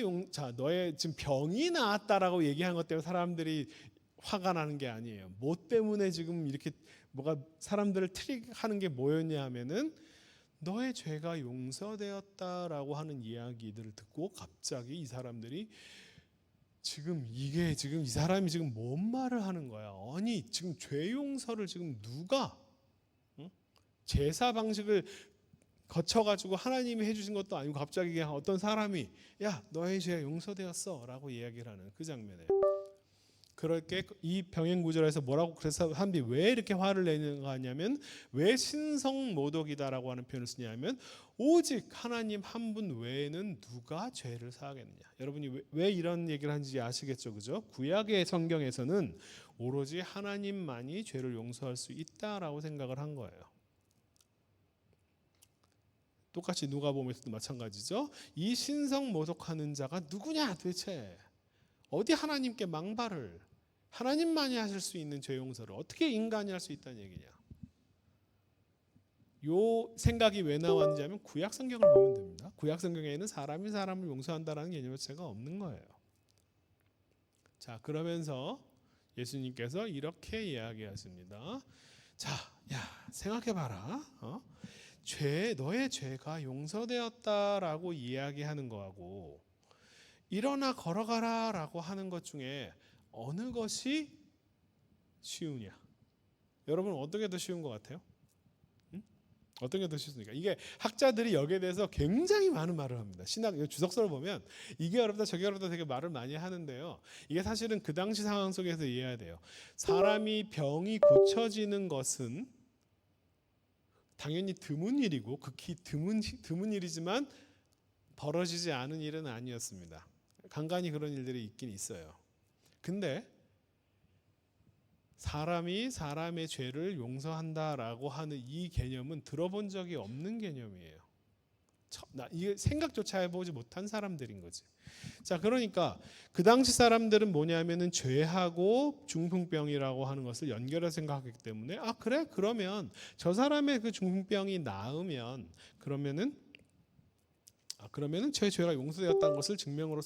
너의 지금 병이 나았다라고 얘기한 것 때문에 사람들이 화가 나는 게 아니에요. 뭐 때문에 지금 이렇게 뭐가 사람들을 트릭하는 게 뭐였냐 하면은 너의 죄가 용서되었다라고 하는 이야기들을 듣고 갑자기 이 사람들이 지금 이 사람이 지금 뭔 말을 하는 거야? 아니 지금 죄 용서를 지금 누가 제사 방식을 거쳐가지고 하나님이 해주신 것도 아니고 갑자기 그냥 어떤 사람이 야 너의 죄가 용서되었어라고 이야기를 하는 그 장면이에요. 그렇게 이 병행 구절에서 뭐라고 그래서 사람들이 왜 이렇게 화를 내는가 하냐면 왜 신성모독이다라고 하는 표현을 쓰냐면 오직 하나님 한 분 외에는 누가 죄를 사하겠느냐. 여러분이 왜 이런 얘기를 하는지 아시겠죠, 그죠? 구약의 성경에서는 오로지 하나님만이 죄를 용서할 수 있다라고 생각을 한 거예요. 똑같이 누가복음에서도 마찬가지죠. 이 신성모독하는 자가 누구냐 도대체? 어디 하나님께 망발을 하나님만이 하실 수 있는 죄 용서를 어떻게 인간이 할 수 있다는 얘기냐. 요 생각이 왜 나왔는지 하면 구약 성경을 보면 됩니다. 구약 성경에는 사람이 사람을 용서한다라는 개념 자체가 없는 거예요. 자, 그러면서 예수님께서 이렇게 이야기하십니다. 자, 야, 생각해봐라. 너의 죄가 용서되었다라고 이야기하는 거하고 일어나 걸어가라 라고 하는 것 중에 어느 것이 쉬우냐? 여러분 어떤 게 더 쉬운 것 같아요? 어떤 게 더 쉽습니까? 이게 학자들이 여기에 대해서 굉장히 많은 말을 합니다. 신학 주석서를 보면 이게 어렵다 저게 어렵다 되게 말을 많이 하는데요. 이게 사실은 그 당시 상황 속에서 이해해야 돼요. 사람이 병이 고쳐지는 것은 당연히 드문 일이고 극히 드문 일이지만 벌어지지 않은 일은 아니었습니다. 간간히 그런 일들이 있긴 있어요. 근데 사람이 사람의 죄를 용서한다라고 하는 이 개념은 들어본 적이 없는 개념이에요. 이게 생각조차 해보지 못한 사람들인 거지. 자, 그러니까 그 당시 사람들은 뭐냐면은 죄하고 중풍병이라고 하는 것을 연결해서 생각하기 때문에 그래? 그러면 저 사람의 그 중풍병이 나으면 그러면은 제 죄가 용서되었다는 것을 증명으로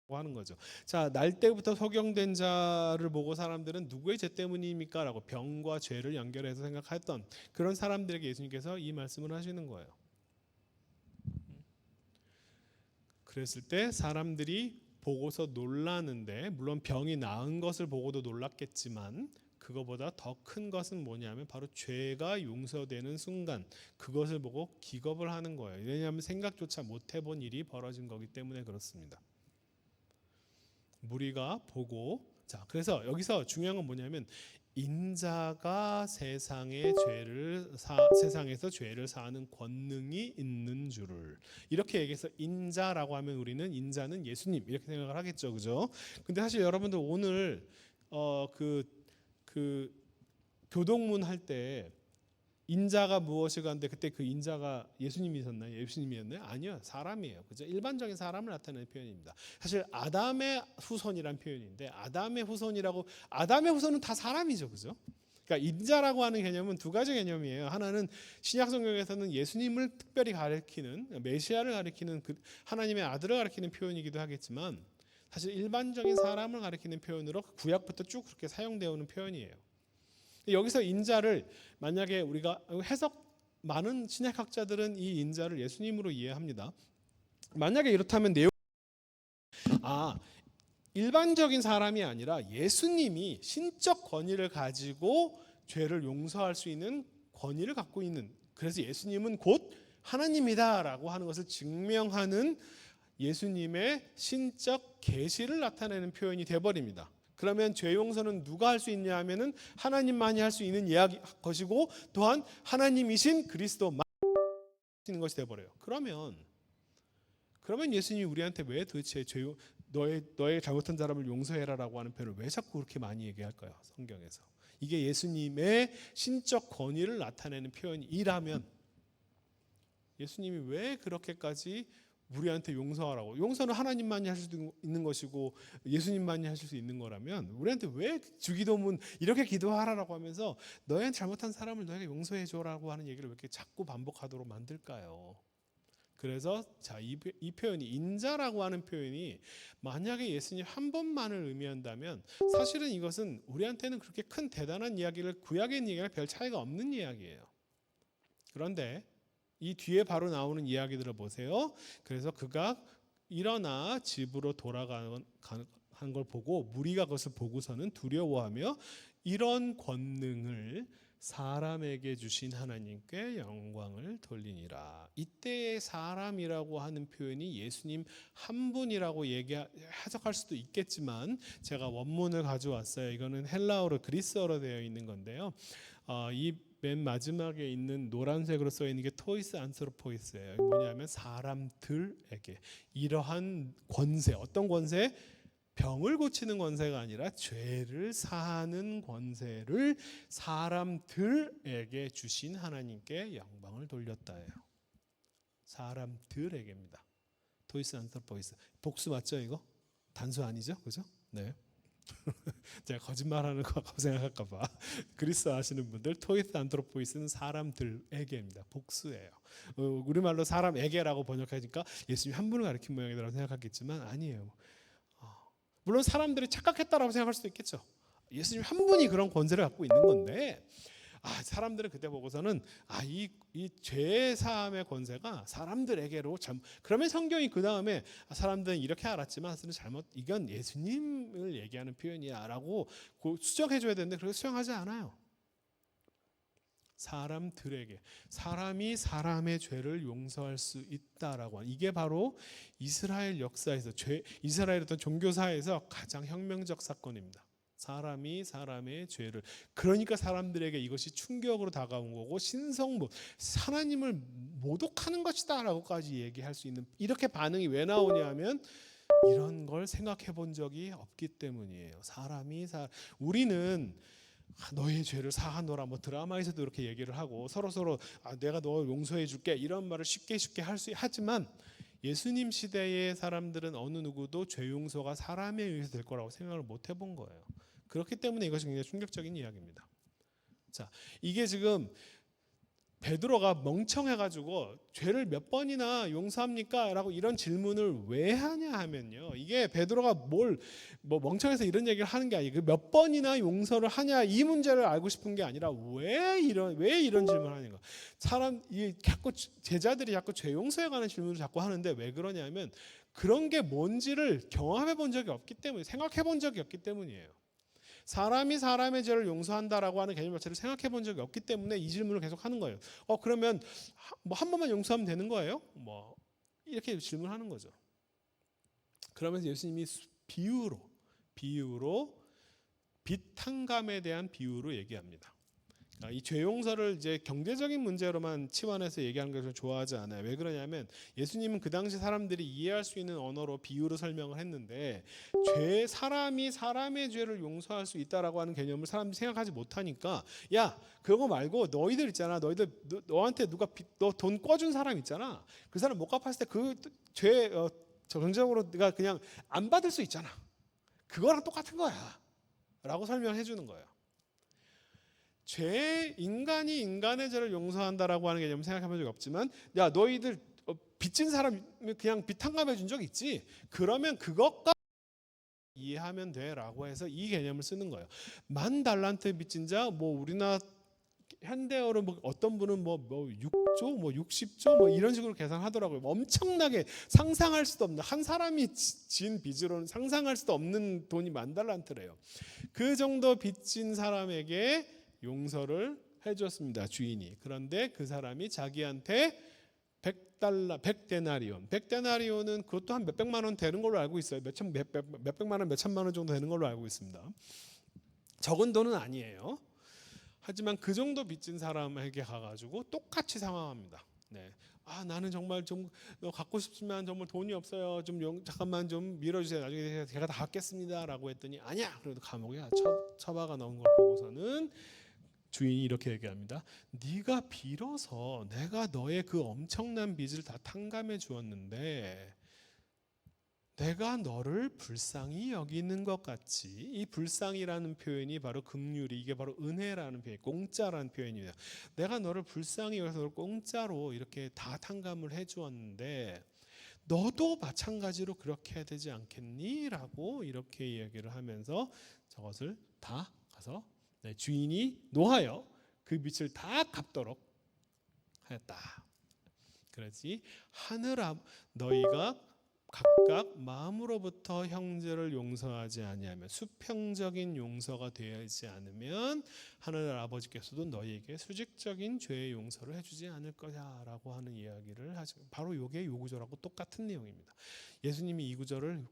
하는 거죠. 자, 날 때부터 소경된 자를 보고 사람들은 누구의 죄 때문입니까? 라고 병과 죄를 연결해서 생각했던 그런 사람들에게 예수님께서 이 말씀을 하시는 거예요. 그랬을 때 사람들이 보고서 놀라는데 물론 병이 나은 것을 보고도 놀랐겠지만 그거보다 더 큰 것은 뭐냐면 바로 죄가 용서되는 순간 그것을 보고 기겁을 하는 거예요. 왜냐하면 생각조차 못 해본 일이 벌어진 거기 때문에 그렇습니다. 무리가 보고 그래서 여기서 중요한 건 뭐냐면 인자가 세상에서 죄를 사하는 권능이 있는 줄을 이렇게 얘기해서 인자라고 하면 우리는 인자는 예수님 이렇게 생각을 하겠죠, 그죠? 근데 사실 여러분들 오늘 그 교동문 할 때 인자가 무엇이가 한데 그때 그 인자가 예수님이셨나요? 예수님이었나요? 아니요, 사람이에요. 그죠? 일반적인 사람을 나타내는 표현입니다. 사실 아담의 후손이란 표현인데 아담의 후손은 다 사람이죠, 그죠? 그러니까 인자라고 하는 개념은 두 가지 개념이에요. 하나는 신약 성경에서는 예수님을 특별히 가리키는 메시아를 가리키는 하나님의 아들을 가리키는 표현이기도 하겠지만 사실 일반적인 사람을 가리키는 표현으로 구약부터 쭉 그렇게 사용되어 오는 표현이에요. 여기서 인자를 만약에 우리가 많은 신약학자들은 이 인자를 예수님으로 이해합니다. 만약에 이렇다면 일반적인 사람이 아니라 예수님이 신적 권위를 가지고 죄를 용서할 수 있는 권위를 갖고 있는, 그래서 예수님은 곧 하나님이다라고 하는 것을 증명하는 예수님의 신적 계시를 나타내는 표현이 돼버립니다. 그러면 죄 용서는 누가 할 수 있냐 하면은 하나님만이 할 수 있는 것이고, 또한 하나님이신 그리스도만 할 수 있는 것이 돼버려요. 그러면 예수님이 우리한테 왜 도대체 너의 잘못한 사람을 용서해라라고 하는 표현을 왜 자꾸 그렇게 많이 얘기할까요? 성경에서. 이게 예수님의 신적 권위를 나타내는 표현이라면 예수님이 왜 그렇게까지 우리한테 용서하라고, 용서는 하나님만이 할 수 있는 것이고 예수님만이 하실 수 있는 거라면 우리한테 왜 주기도문 이렇게 기도하라라고 하면서 너의 잘못한 사람을 너에게 용서해 줘라고 하는 얘기를 왜 이렇게 자꾸 반복하도록 만들까요? 그래서 이 표현이, 인자라고 하는 표현이 만약에 예수님 한 번만을 의미한다면 사실은 이것은 우리한테는 그렇게 큰 대단한 이야기를, 구약의 이야기랑 별 차이가 없는 이야기예요. 그런데 이 뒤에 바로 나오는 이야기들을 보세요. 그래서 그가 일어나 집으로 돌아가는 걸 보고 무리가 그것을 보고서는 두려워하며 이런 권능을 사람에게 주신 하나님께 영광을 돌리니라. 이때의 사람이라고 하는 표현이 예수님 한 분이라고 해석할 수도 있겠지만 제가 원문을 가져왔어요. 이거는 헬라어로 그리스어로 되어 있는 건데요. 이 맨 마지막에 있는 노란색으로 써 있는 게 토이스 안스로포이스예요. 뭐냐면 사람들에게 이러한 권세, 어떤 권세? 병을 고치는 권세가 아니라 죄를 사하는 권세를 사람들에게 주신 하나님께 영광을 돌렸다예요. 사람들에게입니다. 토이스 안스로포이스. 복수 맞죠 이거? 단수 아니죠, 그죠? 네. 제가 거짓말하는 거 생각할까 봐. 그리스어 아시는 분들, 토이스 안트로포이스는 사람들에게입니다. 복수예요. 우리말로 사람에게라고 번역하니까 예수님 한 분을 가리킨 모양이라고 생각하겠지만 아니에요. 물론 사람들이 착각했다라고 생각할 수도 있겠죠. 예수님 한 분이 그런 권세를 갖고 있는 건데 사람들은 그때 보고서는 이 죄 사함의 권세가 사람들에게로 그러면 성경이 그 다음에 사람들은 이렇게 알았지만 사실은 이건 예수님을 얘기하는 표현이야라고 수정해줘야 되는데 그렇게 수정하지 않아요. 사람들에게, 사람이 사람의 죄를 용서할 수 있다라고 하는, 이게 바로 이스라엘 역사에서 이스라엘 어떤 종교사에서 가장 혁명적 사건입니다. 사람이 사람의 죄를, 그러니까 사람들에게 이것이 충격으로 다가온 거고 하나님을 모독하는 것이다 라고까지 얘기할 수 있는, 이렇게 반응이 왜 나오냐 하면 이런 걸 생각해 본 적이 없기 때문이에요. 우리는 너의 죄를 사하노라, 드라마에서도 이렇게 얘기를 하고 서로 내가 너 용서해 줄게 이런 말을 쉽게 하지만 예수님 시대의 사람들은 어느 누구도 죄 용서가 사람에 의해서 될 거라고 생각을 못 해본 거예요. 그렇기 때문에 이것이 굉장히 충격적인 이야기입니다. 자, 이게 지금 베드로가 멍청해가지고 죄를 몇 번이나 용서합니까? 라고 이런 질문을 왜 하냐 하면요, 이게 베드로가 멍청해서 이런 얘기를 하는 게 아니고 몇 번이나 용서를 하냐 이 문제를 알고 싶은 게 아니라 왜 이런 질문을 하는 거야. 제자들이 자꾸 죄 용서에 관한 질문을 자꾸 하는데 왜 그러냐면 그런 게 뭔지를 경험해 본 적이 없기 때문에, 생각해 본 적이 없기 때문이에요. 사람이 사람의 죄를 용서한다라고 하는 개념 자체를 생각해 본 적이 없기 때문에 이 질문을 계속 하는 거예요. 그러면 한 번만 용서하면 되는 거예요? 이렇게 질문하는 거죠. 그러면서 예수님이 비유로 빛 한 감에 대한 비유로 얘기합니다. 이 죄 용서를 이제 경제적인 문제로만 치환해서 얘기하는 것을 좋아하지 않아요. 왜 그러냐면 예수님은 그 당시 사람들이 이해할 수 있는 언어로 비유로 설명을 했는데 사람이 사람의 죄를 용서할 수 있다라고 하는 개념을 사람들이 생각하지 못하니까 그거 말고 너희들 있잖아. 너한테 누가 너 돈 꿔준 사람 있잖아. 그 사람 못 갚았을 때 그 죄 정적으로 네가 그냥 안 받을 수 있잖아. 그거랑 똑같은 거야 라고 설명해 주는 거예요. 인간이 인간의 죄를 용서한다라고 하는 개념을 생각해 본 적이 없지만 너희들 빚진 사람 그냥 빚 탕감해 준 적 있지? 그러면 그것과 이해하면 돼라고 해서 이 개념을 쓰는 거예요. 10,000달란트 빚진 자, 뭐 우리나라 현대어로 뭐 어떤 분은 뭐 6조, 뭐 60조 뭐 이런 식으로 계산하더라고요. 엄청나게 상상할 수도 없는, 한 사람이 진 빚으로는 상상할 수도 없는 돈이 10,000달란트래요. 그 정도 빚진 사람에게 용서를 해줬습니다, 주인이. 그런데 그 사람이 자기한테 100데나리온. 100데나리온은 그것도 한 몇백만 원 되는 걸로 알고 있어요. 몇백만 원, 몇천만 원 정도 되는 걸로 알고 있습니다. 적은 돈은 아니에요. 하지만 그 정도 빚진 사람에게 가가지고 똑같이 상황합니다. 네. 아, 나는 정말 좀 갖고 싶지만 정말 돈이 없어요. 잠깐만 좀 밀어주세요. 나중에 제가 다 갚겠습니다라고 했더니 아니야. 그래도 감옥에 처박아 넣은 걸 보고서는 주인이 이렇게 얘기합니다. 네가 빌어서 내가 너의 그 엄청난 빚을 다 탕감해 주었는데 내가 너를 불쌍히 여기는 것 같이, 이 불쌍이라는 표현이 바로 긍휼이, 이게 바로 은혜라는 표현, 공짜라는 표현이에요. 내가 너를 불쌍히 여기서 너를 공짜로 이렇게 다 탕감을 해 주었는데 너도 마찬가지로 그렇게 해야 되지 않겠니? 라고 이렇게 이야기를 하면서 저것을 다 가서 주인이 노하여 그 빚을 다 갚도록 하였다. 그러지 너희가 각각 마음으로부터 형제를 용서하지 아니하면, 수평적인 용서가 되지 않으면 하늘 아버지께서도 너희에게 수직적인 죄의 용서를 해주지 않을 거야라고 하는 이야기를 하죠. 바로 이게 요 구절하고 똑같은 내용입니다. 예수님이 이 구절을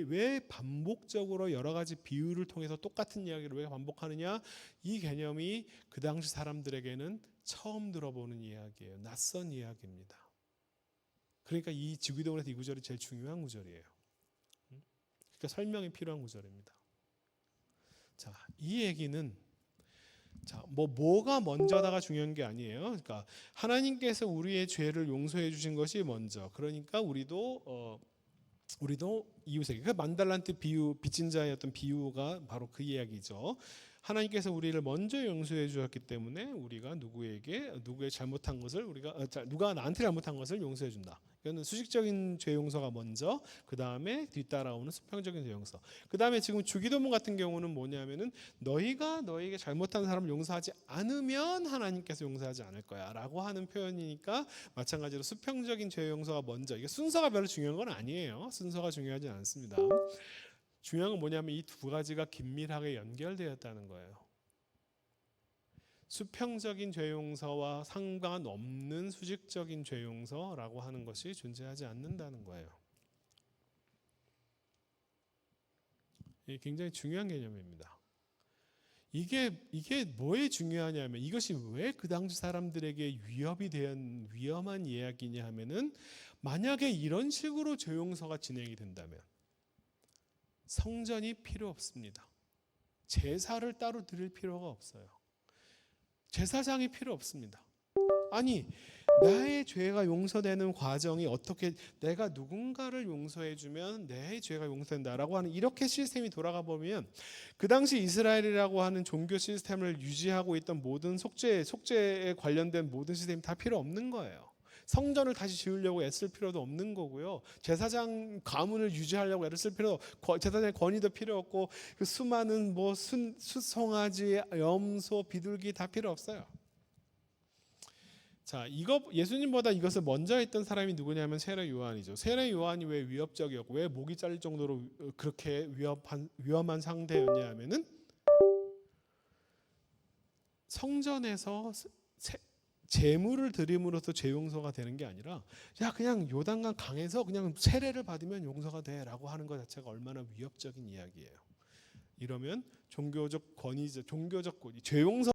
왜 반복적으로 여러 가지 비유를 통해서 똑같은 이야기를 왜 반복하느냐? 이 개념이 그 당시 사람들에게는 처음 들어보는 이야기예요. 낯선 이야기입니다. 그러니까 이 주기도문에서 이 구절이 제일 중요한 구절이에요. 그러니까 설명이 필요한 구절입니다. 자, 이 얘기는 뭐가 먼저다가 중요한 게 아니에요. 그러니까 하나님께서 우리의 죄를 용서해 주신 것이 먼저. 그러니까 우리도 이웃에게, 그 10,000달란트 비유, 빚진 자의 어떤 비유가 바로 그 이야기죠. 하나님께서 우리를 먼저 용서해 주셨기 때문에 우리가 누구의 잘못한 것을 누가 나한테 잘못한 것을 용서해 준다. 이거는 수직적인 죄 용서가 먼저, 그 다음에 뒤따라오는 수평적인 죄 용서. 그 다음에 지금 주기도문 같은 경우는 뭐냐면은 너희가 너에게 잘못한 사람을 용서하지 않으면 하나님께서 용서하지 않을 거야라고 하는 표현이니까 마찬가지로 수평적인 죄 용서가 먼저. 이게 순서가 별로 중요한 건 아니에요. 순서가 중요하지 않습니다. 중요한 건 뭐냐면 이 두 가지가 긴밀하게 연결되었다는 거예요. 수평적인 죄 용서와 상관없는 수직적인 죄 용서라고 하는 것이 존재하지 않는다는 거예요. 이게 굉장히 중요한 개념입니다. 이게 뭐에 중요하냐면, 이것이 왜 그 당시 사람들에게 위협이 된 위험한 이야기냐 하면은, 만약에 이런 식으로 죄 용서가 진행이 된다면 성전이 필요 없습니다. 제사를 따로 드릴 필요가 없어요. 제사장이 필요 없습니다. 아니, 나의 죄가 용서되는 과정이 어떻게, 내가 누군가를 용서해주면 내 죄가 용서된다라고 하는 이렇게 시스템이 돌아가 보면, 그 당시 이스라엘이라고 하는 종교 시스템을 유지하고 있던 모든 속죄에 관련된 모든 시스템이 다 필요 없는 거예요. 성전을 다시 지으려고 애쓸 필요도 없는 거고요. 제사장 가문을 유지하려고 애를 쓸 필요도, 제사장의 권위도 필요 없고, 그 수많은 수송아지, 염소, 비둘기 다 필요 없어요. 자, 예수님보다 이것을 먼저 했던 사람이 누구냐면 세례 요한이죠. 세례 요한이 왜 위협적이었고 왜 목이 잘릴 정도로 그렇게 위험한 상태였냐 하면은, 성전에서 제물을 드림으로써 죄 용서가 되는 게 아니라, 그냥 요단강 강에서 그냥 세례를 받으면 용서가 돼라고 하는 것 자체가 얼마나 위협적인 이야기예요. 이러면 종교적 권위, 죄 용서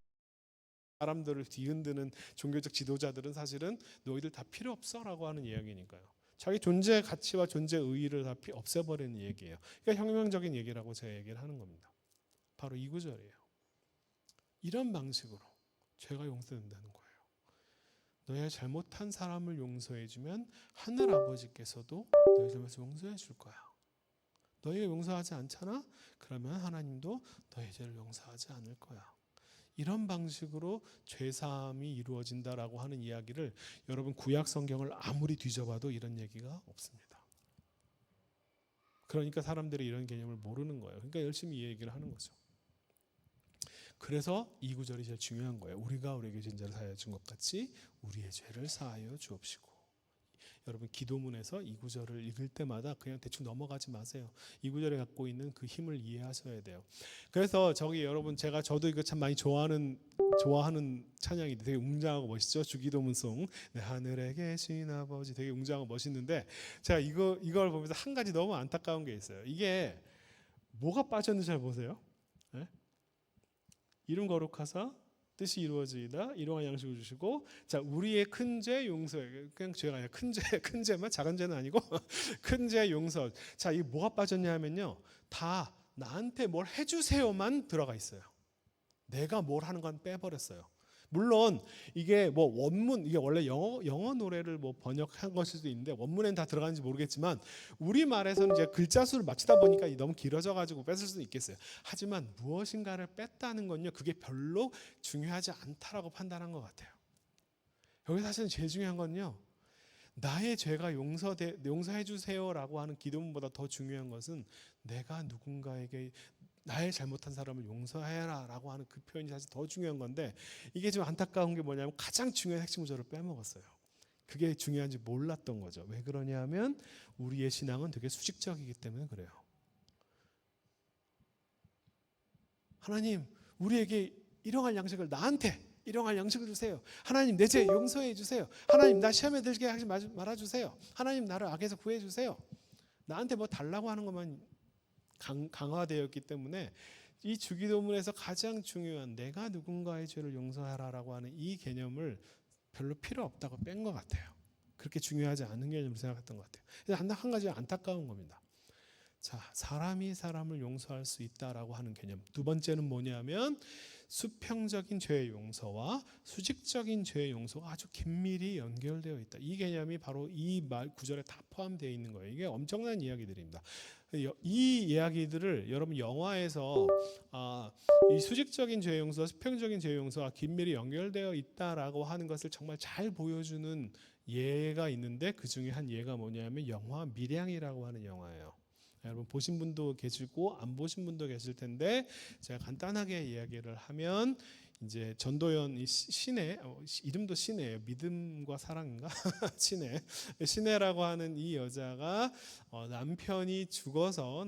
사람들을 뒤흔드는 종교적 지도자들은 사실은 너희들 다 필요 없어라고 하는 이야기니까요. 자기 존재 가치와 존재 의의를 다 없애버리는 얘기예요. 그러니까 혁명적인 얘기라고 제가 얘기를 하는 겁니다. 바로 이 구절이에요. 이런 방식으로 죄가 용서된다는 거예요. 너희가 잘못한 사람을 용서해주면 하늘 아버지께서도 너희 잘못을 용서해 줄 거야. 너희가 용서하지 않잖아? 그러면 하나님도 너희 죄를 용서하지 않을 거야. 이런 방식으로 죄사함이 이루어진다라고 하는 이야기를, 여러분 구약 성경을 아무리 뒤져봐도 이런 얘기가 없습니다. 그러니까 사람들이 이런 개념을 모르는 거예요. 그러니까 열심히 이 얘기를 하는 거죠. 그래서 이 구절이 제일 중요한 거예요. 우리가 우리에게 진 죄를 사하여 준 것 같이 우리의 죄를 사하여 주옵시고. 여러분 기도문에서 이 구절을 읽을 때마다 그냥 대충 넘어가지 마세요. 이 구절에 갖고 있는 그 힘을 이해하셔야 돼요. 그래서 저기 여러분 저도 이거 참 많이 좋아하는 찬양인데 되게 웅장하고 멋있죠. 주기도문송. 내 하늘에 계신 아버지 되게 웅장하고 멋있는데 제가 이걸 보면서 한 가지 너무 안타까운 게 있어요. 이게 뭐가 빠졌는지 잘 보세요. 네? 이름 거룩하사 뜻이 이루어지이다. 일용할 양식을 주시고 자 우리의 큰 죄 용서해. 그냥 죄가 아니라 큰 죄만 작은 죄는 아니고 큰 죄 용서. 자 이 뭐가 빠졌냐 하면요. 다 나한테 뭘 해주세요만 들어가 있어요. 내가 뭘 하는 건 빼버렸어요. 물론 이게 뭐 원문 이게 원래 영어 노래를 뭐 번역한 것일 수도 있는데 원문엔 다 들어가는지 모르겠지만 우리 말에서는 이제 글자 수를 맞추다 보니까 너무 길어져 가지고 뺐을 수도 있겠어요. 하지만 무엇인가를 뺐다는 건요 그게 별로 중요하지 않다라고 판단한 것 같아요. 여기 사실은 제일 중요한 건요 나의 죄가 용서해 주세요라고 하는 기도문보다 더 중요한 것은 내가 누군가에게 나의 잘못한 사람을 용서해라라고 하는 그 표현이 사실 더 중요한 건데 이게 좀 안타까운 게 뭐냐면 가장 중요한 핵심 구절을 빼먹었어요. 그게 중요한지 몰랐던 거죠. 왜 그러냐면 우리의 신앙은 되게 수직적이기 때문에 그래요. 하나님 우리에게 일용할 양식을 나한테 일용할 양식을 주세요. 하나님 내 죄 용서해 주세요. 하나님 나 시험에 들게 하지 말아주세요. 하나님 나를 악에서 구해 주세요. 나한테 뭐 달라고 하는 것만 강화되었기 때문에 이 주기도문에서 가장 중요한 내가 누군가의 죄를 용서하라라고 하는 이 개념을 별로 필요 없다고 뺀 것 같아요. 그렇게 중요하지 않은 개념을 생각했던 것 같아요. 그래서 한 가지 안타까운 겁니다. 자, 사람이 사람을 용서할 수 있다라고 하는 개념. 두 번째는 뭐냐면 수평적인 죄의 용서와 수직적인 죄의 용서가 아주 긴밀히 연결되어 있다. 이 개념이 바로 이 말 구절에 다 포함되어 있는 거예요. 이게 엄청난 이야기들입니다. 이 이야기들을 여러분 영화에서 이 수직적인 죄의 용서와 수평적인 죄의 용서가 긴밀히 연결되어 있다라고 하는 것을 정말 잘 보여주는 예가 있는데 그 중에 한 예가 뭐냐면 영화 밀양이라고 하는 영화예요. 여러분 보신 분도 계시고 안 보신 분도 계실 텐데 제가 간단하게 이야기를 하면 이제 전도연 이 신혜 이름도 신혜예요. 믿음과 사랑인가 신혜라고 하는 이 여자가 남편이 죽어서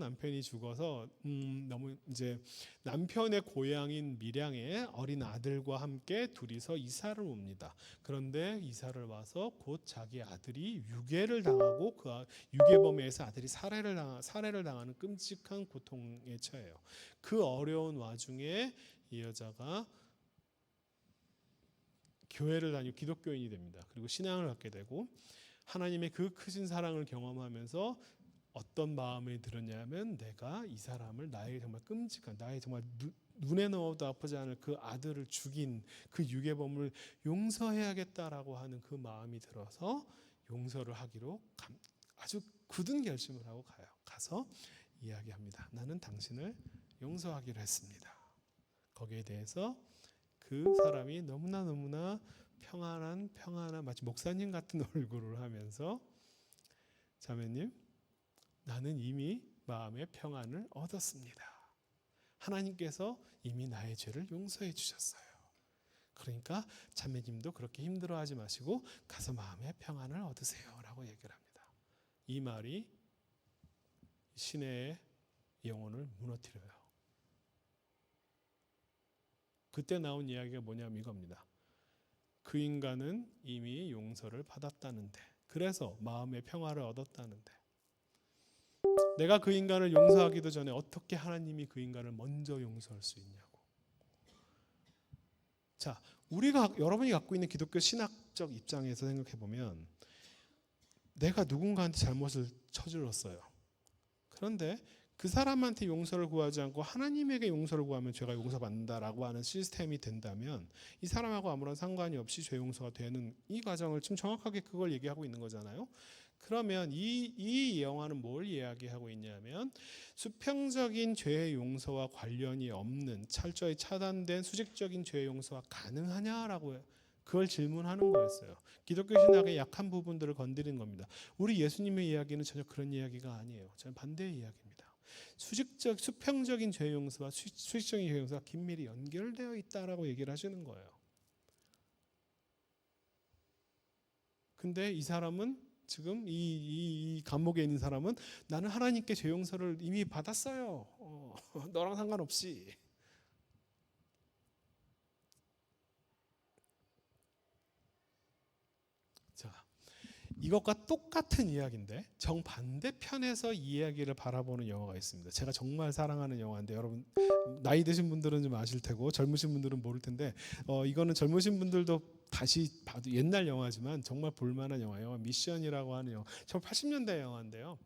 너무 이제 남편의 고향인 밀양에 어린 아들과 함께 둘이서 이사를 옵니다. 그런데 이사를 와서 곧 자기 아들이 유괴를 당하고 그 유괴범에 의해서 아들이 살해를 당하는 끔찍한 고통에 처해요. 그 어려운 와중에 이 여자가 교회를 다니고 기독교인이 됩니다. 그리고 신앙을 갖게 되고 하나님의 그 크신 사랑을 경험하면서 어떤 마음이 들었냐면 내가 이 사람을 나의 정말 끔찍한 나의 정말 눈에 넣어도 아프지 않을 그 아들을 죽인 그 유괴범을 용서해야겠다라고 하는 그 마음이 들어서 용서를 하기로 아주 굳은 결심을 하고 가서 이야기합니다. 나는 당신을 용서하기로 했습니다. 거기에 대해서 그 사람이 너무나 평안한 마치 목사님 같은 얼굴을 하면서 자매님 나는 이미 마음의 평안을 얻었습니다. 하나님께서 이미 나의 죄를 용서해 주셨어요. 그러니까 자매님도 그렇게 힘들어하지 마시고 가서 마음의 평안을 얻으세요 라고 얘기를 합니다. 이 말이 신의 영혼을 무너뜨려요. 그때 나온 이야기가 뭐냐면 이겁니다. 그 인간은 이미 용서를 받았다는데 그래서 마음의 평화를 얻었다는데 내가 그 인간을 용서하기도 전에 어떻게 하나님이 그 인간을 먼저 용서할 수 있냐고. 자, 여러분이 갖고 있는 기독교 신학적 입장에서 생각해 보면 내가 누군가한테 잘못을 저질렀어요. 그런데 그 사람한테 용서를 구하지 않고 하나님에게 용서를 구하면 죄가 용서받는다라고 하는 시스템이 된다면 이 사람하고 아무런 상관이 없이 죄 용서가 되는 이 과정을 지금 정확하게 그걸 얘기하고 있는 거잖아요. 그러면 이 영화는 뭘 이야기하고 있냐면 수평적인 죄의 용서와 관련이 없는 철저히 차단된 수직적인 죄의 용서가 가능하냐라고 그걸 질문하는 거였어요. 기독교 신학의 약한 부분들을 건드리는 겁니다. 우리 예수님의 이야기는 전혀 그런 이야기가 아니에요. 전혀 반대의 이야기입니다. 수평적인 죄 용서와 수직적인 죄 용서가 긴밀히 연결되어 있다라고 얘기를 하시는 거예요. 근데 이 사람은 지금 이 감옥에 있는 사람은 나는 하나님께 죄 용서를 이미 받았어요. 너랑 상관없이. 자, 이것과 똑같은 이야기인데 정반대편에서 이 이야기를 바라보는 영화가 있습니다. 제가 정말 사랑하는 영화인데 여러분 나이 드신 분들은 좀 아실 테고 젊으신 분들은 모를 텐데 이거는 젊으신 분들도 다시 봐도 옛날 영화지만 정말 볼만한 영화 미션이라고 하는 영화 1980년대 영화인데요.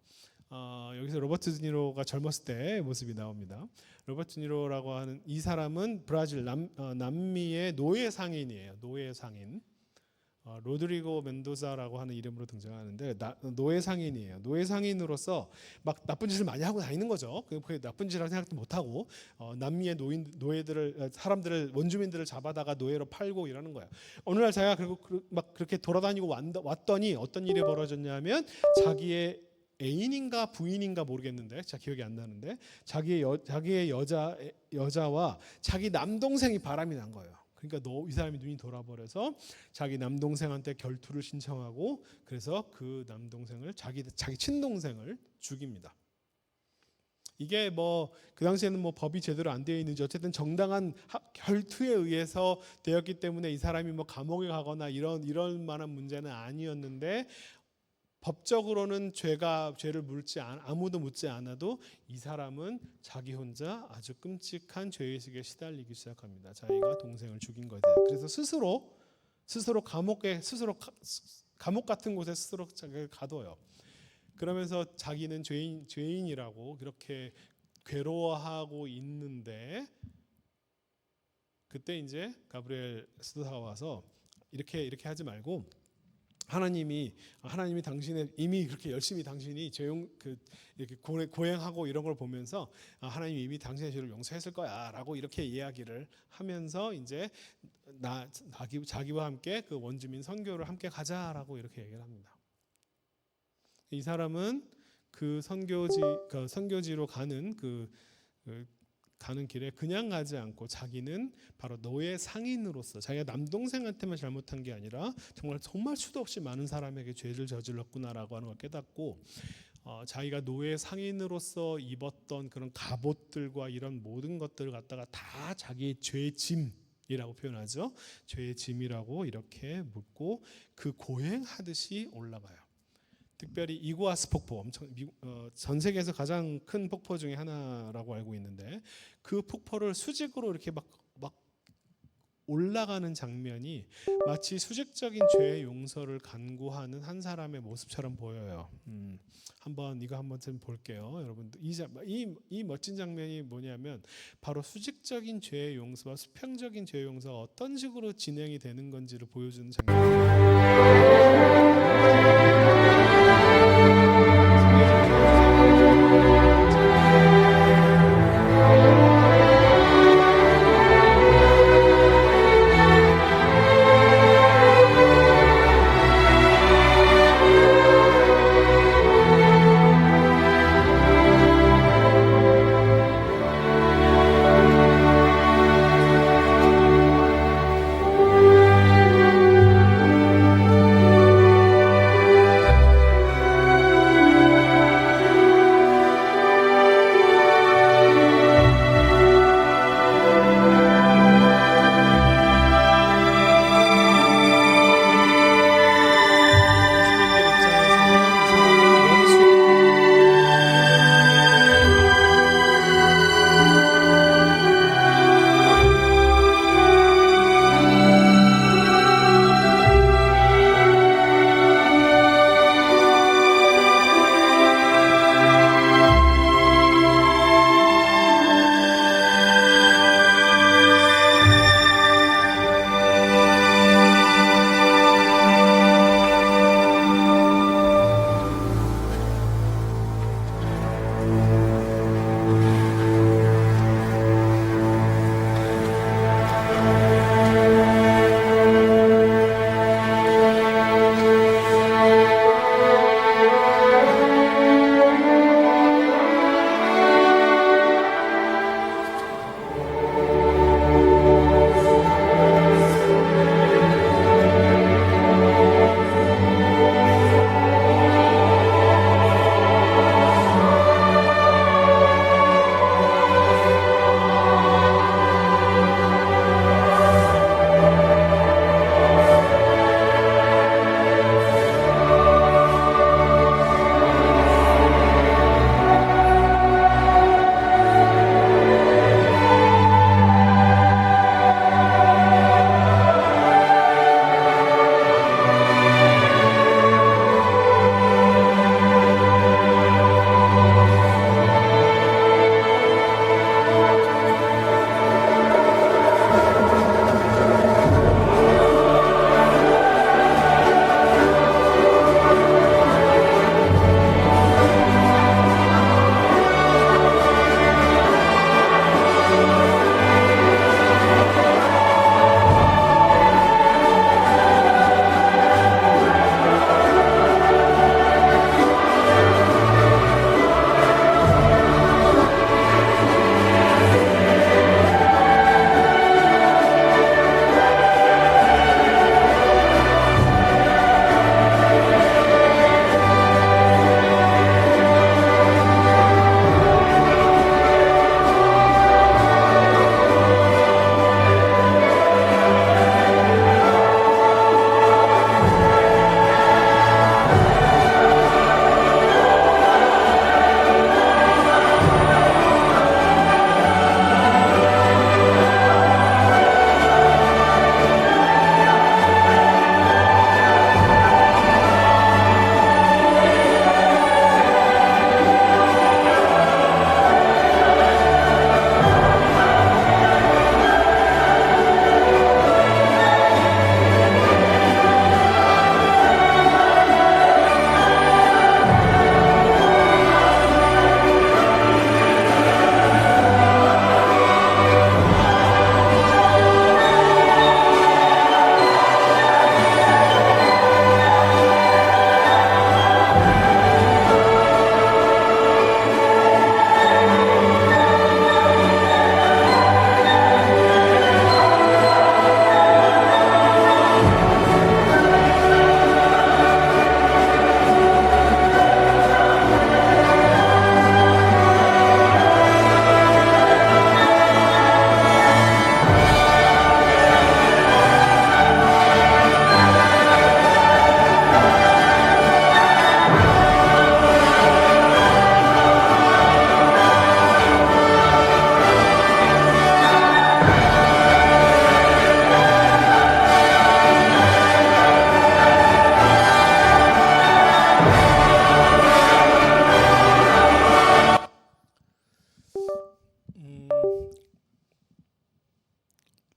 여기서 로버트 드니로가 젊었을 때의 모습이 나옵니다. 로버트 드니로라고 하는 이 사람은 브라질 남미의 노예 상인이에요. 노예 상인. 로드리고 멘도자라고 하는 이름으로 등장하는데 노예 상인이에요. 노예 상인으로서 막 나쁜 짓을 많이 하고 다니는 거죠. 그 나쁜 짓이라고 생각도 못 하고 남미의 노예들을 사람들을 원주민들을 잡아다가 노예로 팔고 이러는 거예요. 어느 날 자기가 막 그렇게 돌아다니고 왔더니 어떤 일이 벌어졌냐면 자기의 애인인가 부인인가 모르겠는데 자 기억이 안 나는데 자기의 여자와 자기 남동생이 바람이 난 거예요. 그러니까 이 사람이 눈이 돌아버려서 자기 남동생한테 결투를 신청하고 그래서 그 남동생을 자기 친동생을 죽입니다. 이게 그 당시에는 법이 제대로 안 되어 있는지 어쨌든 정당한 결투에 의해서 되었기 때문에 이 사람이 감옥에 가거나 이럴 만한 문제는 아니었는데 법적으로는 죄를 아무도 묻지 않아도 이 사람은 자기 혼자 아주 끔찍한 죄의식에 시달리기 시작합니다. 자기가 동생을 죽인 거에 대해. 그래서 스스로 감옥 같은 곳에 스스로 자기를 가둬요. 그러면서 자기는 죄인이라고 그렇게 괴로워하고 있는데 그때 이제 가브리엘 스도사가 와서 이렇게 하지 말고 하나님이 당신의 이미 그렇게 열심히 당신이 이렇게 고행하고 이런 걸 보면서 하나님이 이미 당신의 죄를 용서했을 거야라고 이렇게 이야기를 하면서 이제 자기와 함께 그 원주민 선교를 함께 가자라고 이렇게 얘기를 합니다. 이 사람은 그 선교지로 가는 가는 길에 그냥 가지 않고 자기는 바로 노예 상인으로서 자기가 남동생한테만 잘못한 게 아니라 정말 수도 없이 많은 사람에게 죄를 저질렀구나라고 하는 걸 깨닫고 자기가 노예 상인으로서 입었던 그런 갑옷들과 이런 모든 것들을 갖다가 다 자기의 죄의 짐이라고 표현하죠. 죄의 짐이라고 이렇게 묻고 그 고행하듯이 올라가요. 특별히 이구아스 폭포, 전 세계에서 가장 큰 폭포 중에 하나라고 알고 있는데 그 폭포를 수직으로 이렇게 막 올라가는 장면이 마치 수직적인 죄의 용서를 간구하는 한 사람의 모습처럼 보여요. 이거 한번 좀 볼게요, 여러분들. 이 멋진 장면이 뭐냐면 바로 수직적인 죄의 용서와 수평적인 죄의 용서가 어떤 식으로 진행이 되는 건지를 보여주는 장면이에요.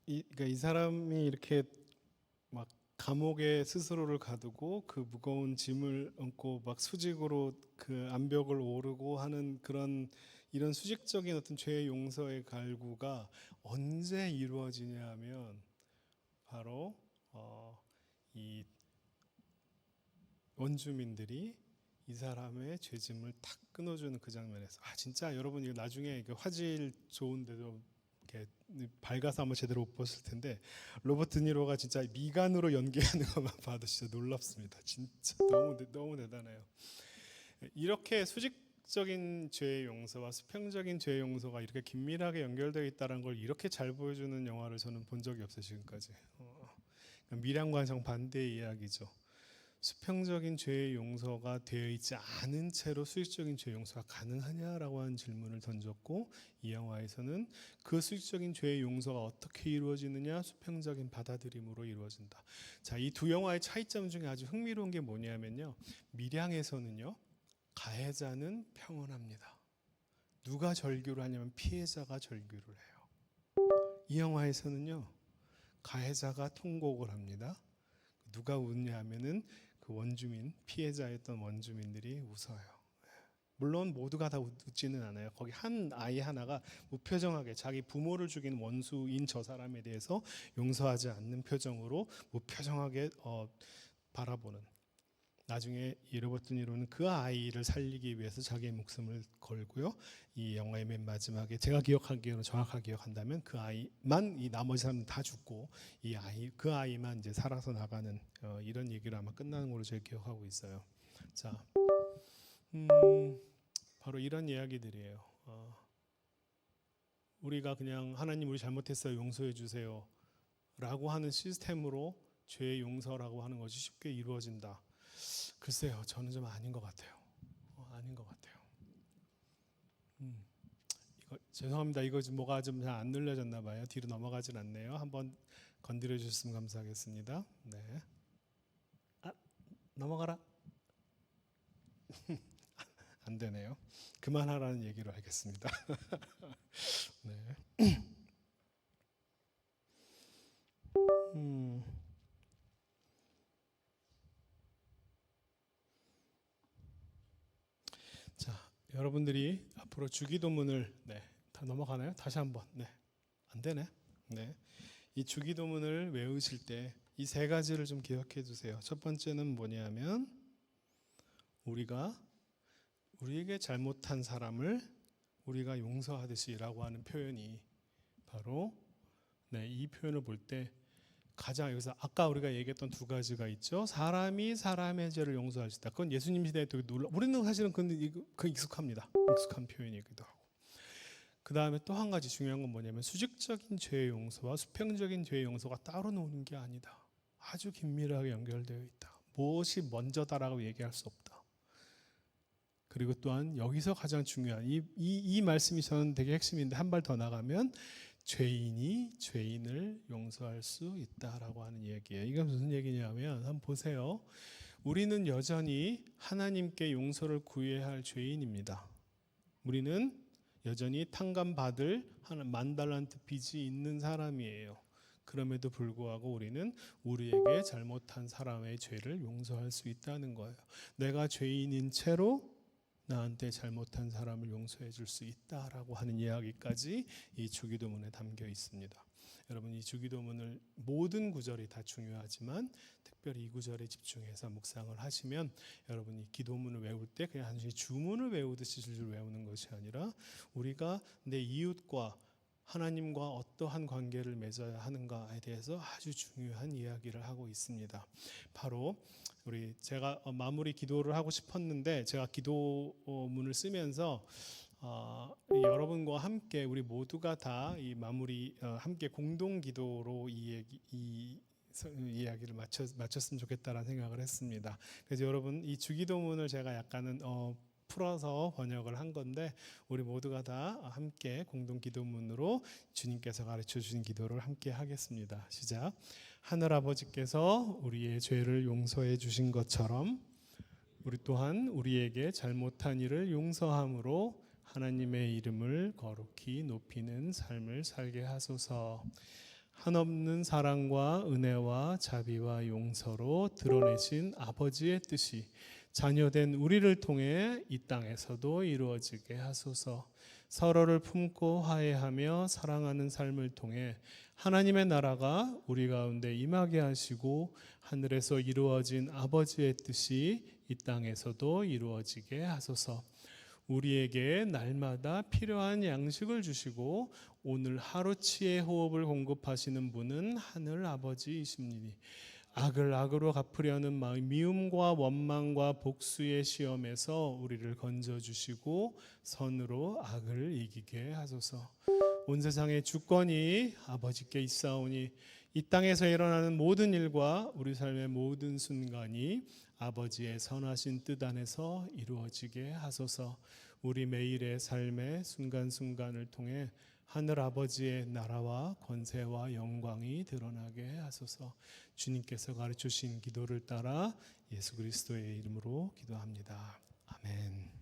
그러니까 이 사람이 이렇게 막 감옥에 스스로를 가두고 그 무거운 짐을 얹고 막 수직으로 그 암벽을 오르고 하는 그런 이런 수직적인 어떤 죄의 용서의 갈구가 언제 이루어지냐 하면 바로 이 원주민들이 이 사람의 죄짐을 탁 끊어주는 그 장면에서 진짜 여러분 이거 나중에 화질 좋은데도 이렇게 밝아서 아마 제대로 못 봤을 텐데 로버트 드니로가 진짜 미간으로 연기하는 것만 봐도 진짜 놀랍습니다. 진짜 너무 대단해요. 이렇게 수직적인 죄의 용서와 수평적인 죄의 용서가 이렇게 긴밀하게 연결되어 있다는 걸 이렇게 잘 보여주는 영화를 저는 본 적이 없어요 지금까지. 미량과 정반대의 이야기죠. 수평적인 죄의 용서가 되어 있지 않은 채로 수직적인 죄의 용서가 가능하냐라고 하는 질문을 던졌고 이 영화에서는 그 수직적인 죄의 용서가 어떻게 이루어지느냐 수평적인 받아들임으로 이루어진다. 자, 이 두 영화의 차이점 중에 아주 흥미로운 게 뭐냐면요. 밀양에서는요. 가해자는 평온합니다. 누가 절규를 하냐면 피해자가 절규를 해요. 이 영화에서는요. 가해자가 통곡을 합니다. 누가 웃냐 하면은 그 원주민, 피해자였던 원주민들이 웃어요. 물론 모두가 다 웃지는 않아요. 거기 한 아이 하나가 무표정하게 자기 부모를 죽인 원수인 저 사람에 대해서 용서하지 않는 표정으로 무표정하게 바라보는. 나중에 이 로버트 니로는 그 아이를 살리기 위해서 자기의 목숨을 걸고요. 이 영화의 맨 마지막에 제가 기억하기로는 정확하게 기억한다면 그 아이만 이 나머지 사람은 다 죽고 이 아이 그 아이만 이제 살아서 나가는 이런 얘기로 아마 끝나는 걸로 제가 기억하고 있어요. 자, 바로 이런 이야기들이에요. 우리가 그냥 하나님 우리 잘못했어요 용서해 주세요라고 하는 시스템으로 죄의 용서라고 하는 것이 쉽게 이루어진다. 글쎄요, 저는 좀 아닌 것 같아요. 아닌 것 같아요. 이거 죄송합니다. 이거 좀 뭐가 좀 잘 안 눌려졌나 봐요. 뒤로 넘어가진 않네요. 한번 건드려 주셨으면 감사하겠습니다. 네. 넘어가라. 안 되네요. 그만하라는 얘기로 하겠습니다. 네. 자, 여러분들이 앞으로 주기도문을 다 넘어가나요? 다시 한번. 안 되네. 이 주기도문을 외우실 때 이 세 가지를 좀 기억해 두세요. 첫 번째는 뭐냐면 우리에게 잘못한 사람을 우리가 용서하듯이라고 하는 표현이 바로 이 표현을 볼 때 가장 여기서 아까 우리가 얘기했던 두 가지가 있죠. 사람이 사람의 죄를 용서할 수 있다. 그건 예수님 시대에 되게 우리는 사실은 그 익숙합니다. 익숙한 표현이기도 하고. 그 다음에 또 한 가지 중요한 건 뭐냐면 수직적인 죄의 용서와 수평적인 죄의 용서가 따로 노는 게 아니다. 아주 긴밀하게 연결되어 있다. 무엇이 먼저다라고 얘기할 수 없다. 그리고 또한 여기서 가장 중요한 이 말씀이 저는 되게 핵심인데 한 발 더 나가면 죄인이 죄인을 용서할 수 있다라고 하는 얘기예요. 이게 무슨 얘기냐면 한번 보세요. 우리는 여전히 하나님께 용서를 구해야 할 죄인입니다. 우리는 여전히 탕감받을 한 10,000달란트 빚이 있는 사람이에요. 그럼에도 불구하고 우리는 우리에게 잘못한 사람의 죄를 용서할 수 있다는 거예요. 내가 죄인인 채로 나한테 잘못한 사람을 용서해 줄 수 있다라고 하는 이야기까지 이 주기도문에 담겨 있습니다. 여러분 이 주기도문을 모든 구절이 다 중요하지만 특별히 이 구절에 집중해서 묵상을 하시면 여러분이 기도문을 외울 때 그냥 단순히 주문을 외우듯이 줄줄 외우는 것이 아니라 우리가 내 이웃과 하나님과 어떠한 관계를 맺어야 하는가에 대해서 아주 중요한 이야기를 하고 있습니다. 바로 제가 마무리 기도를 하고 싶었는데 제가 기도문을 쓰면서 여러분과 함께 우리 모두가 다 이 마무리 함께 공동 기도로 이 이야기를 마쳤으면 좋겠다라는 생각을 했습니다. 그래서 여러분 이 주기도문을 제가 약간은 풀어서 번역을 한 건데 우리 모두가 다 함께 공동 기도문으로 주님께서 가르쳐 주신 기도를 함께 하겠습니다. 시작. 하늘 아버지께서 우리의 죄를 용서해 주신 것처럼 우리 또한 우리에게 잘못한 일을 용서함으로 하나님의 이름을 거룩히 높이는 삶을 살게 하소서. 한없는 사랑과 은혜와 자비와 용서로 드러내신 아버지의 뜻이 자녀된 우리를 통해 이 땅에서도 이루어지게 하소서. 서로를 품고 화해하며 사랑하는 삶을 통해 하나님의 나라가 우리 가운데 임하게 하시고 하늘에서 이루어진 아버지의 뜻이 이 땅에서도 이루어지게 하소서. 우리에게 날마다 필요한 양식을 주시고 오늘 하루치의 호흡을 공급하시는 분은 하늘 아버지이십니다. 악을 악으로 갚으려는 마음, 미움과 원망과 복수의 시험에서 우리를 건져주시고 선으로 악을 이기게 하소서. 온 세상의 주권이 아버지께 있사오니 이 땅에서 일어나는 모든 일과 우리 삶의 모든 순간이 아버지의 선하신 뜻 안에서 이루어지게 하소서. 우리 매일의 삶의 순간순간을 통해 하늘 아버지의 나라와 권세와 영광이 드러나게 하소서. 주님께서 가르치신 기도를 따라 예수 그리스도의 이름으로 기도합니다. 아멘.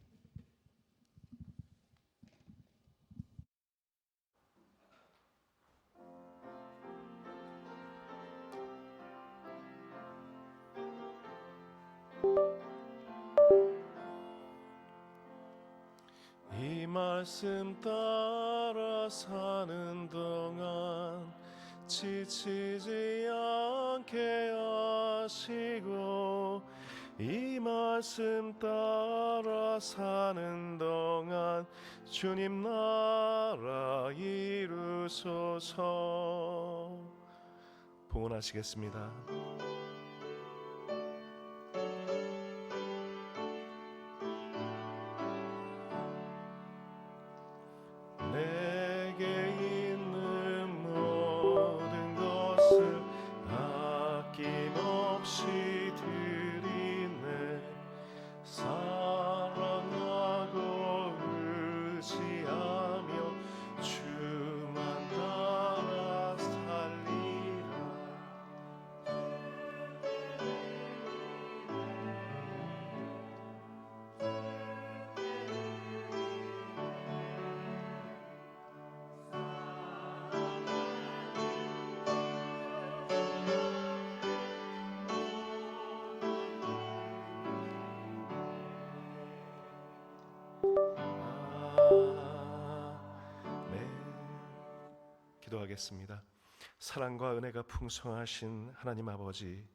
이 말씀 따라 사는 동안 지치지 않게 하시고 이 말씀 따라 사는 동안 주님 나라 이루소서. 봉헌하시겠습니다. 내게 있는 모든 것을 아낌없이 드리네. 사랑하고 의지하며 주만 따라 살리라. 네, 기도하겠습니다. 사랑과 은혜가 풍성하신 하나님 아버지,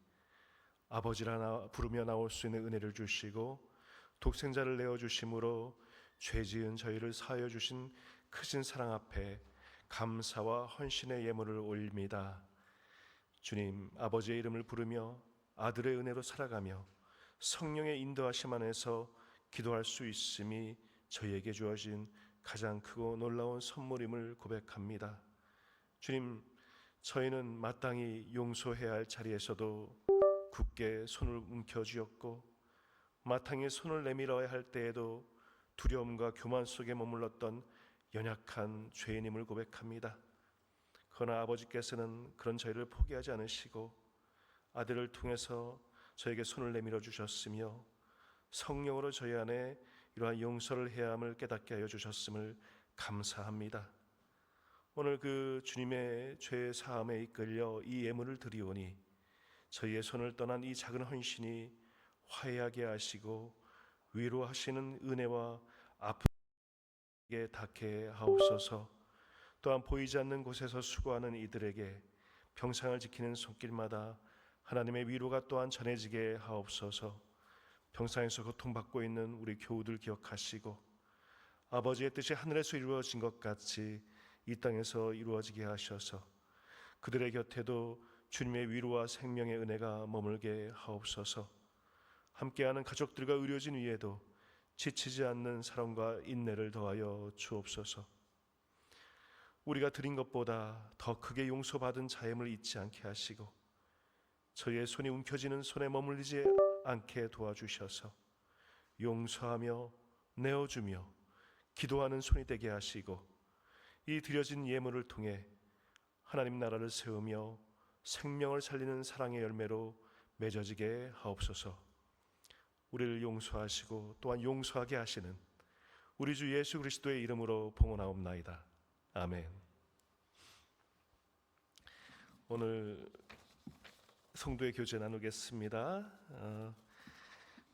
아버지라 부르며 나올 수 있는 은혜를 주시고 독생자를 내어주심으로 죄지은 저희를 사하여 주신 크신 사랑 앞에 감사와 헌신의 예물을 올립니다. 주님, 아버지의 이름을 부르며 아들의 은혜로 살아가며 성령의 인도하심 안에서 기도할 수 있음이 저희에게 주어진 가장 크고 놀라운 선물임을 고백합니다. 주님, 저희는 마땅히 용서해야 할 자리에서도 굳게 손을 움켜쥐었고 마땅히 손을 내밀어야 할 때에도 두려움과 교만 속에 머물렀던 연약한 죄인임을 고백합니다. 그러나 아버지께서는 그런 저희를 포기하지 않으시고 아들을 통해서 저에게 손을 내밀어 주셨으며 성령으로 저희 안에 이러한 용서를 해야 함을 깨닫게 하여 주셨음을 감사합니다. 오늘 그 주님의 죄 사함에 이끌려 이 예물을 드리오니 저희의 손을 떠난 이 작은 헌신이 화해하게 하시고 위로하시는 은혜와 아픔에게 닿게 하옵소서. 또한 보이지 않는 곳에서 수고하는 이들에게 평상을 지키는 손길마다 하나님의 위로가 또한 전해지게 하옵소서. 평상에서 고통받고 있는 우리 교우들 기억하시고 아버지의 뜻이 하늘에서 이루어진 것 같이 이 땅에서 이루어지게 하셔서 그들의 곁에도 주님의 위로와 생명의 은혜가 머물게 하옵소서. 함께하는 가족들과 의료진 위에도 지치지 않는 사랑과 인내를 더하여 주옵소서. 우리가 드린 것보다 더 크게 용서받은 자임을 잊지 않게 하시고 저희의 손이 움켜쥐는 손에 머물리지 않게 도와주셔서 용서하며 내어주며 기도하는 손이 되게 하시고 이 드려진 예물을 통해 하나님 나라를 세우며 생명을 살리는 사랑의 열매로 맺어지게 하옵소서. 우리를 용서하시고 또한 용서하게 하시는 우리 주 예수 그리스도의 이름으로 봉헌하옵나이다. 아멘. 오늘 성도의 교제 나누겠습니다.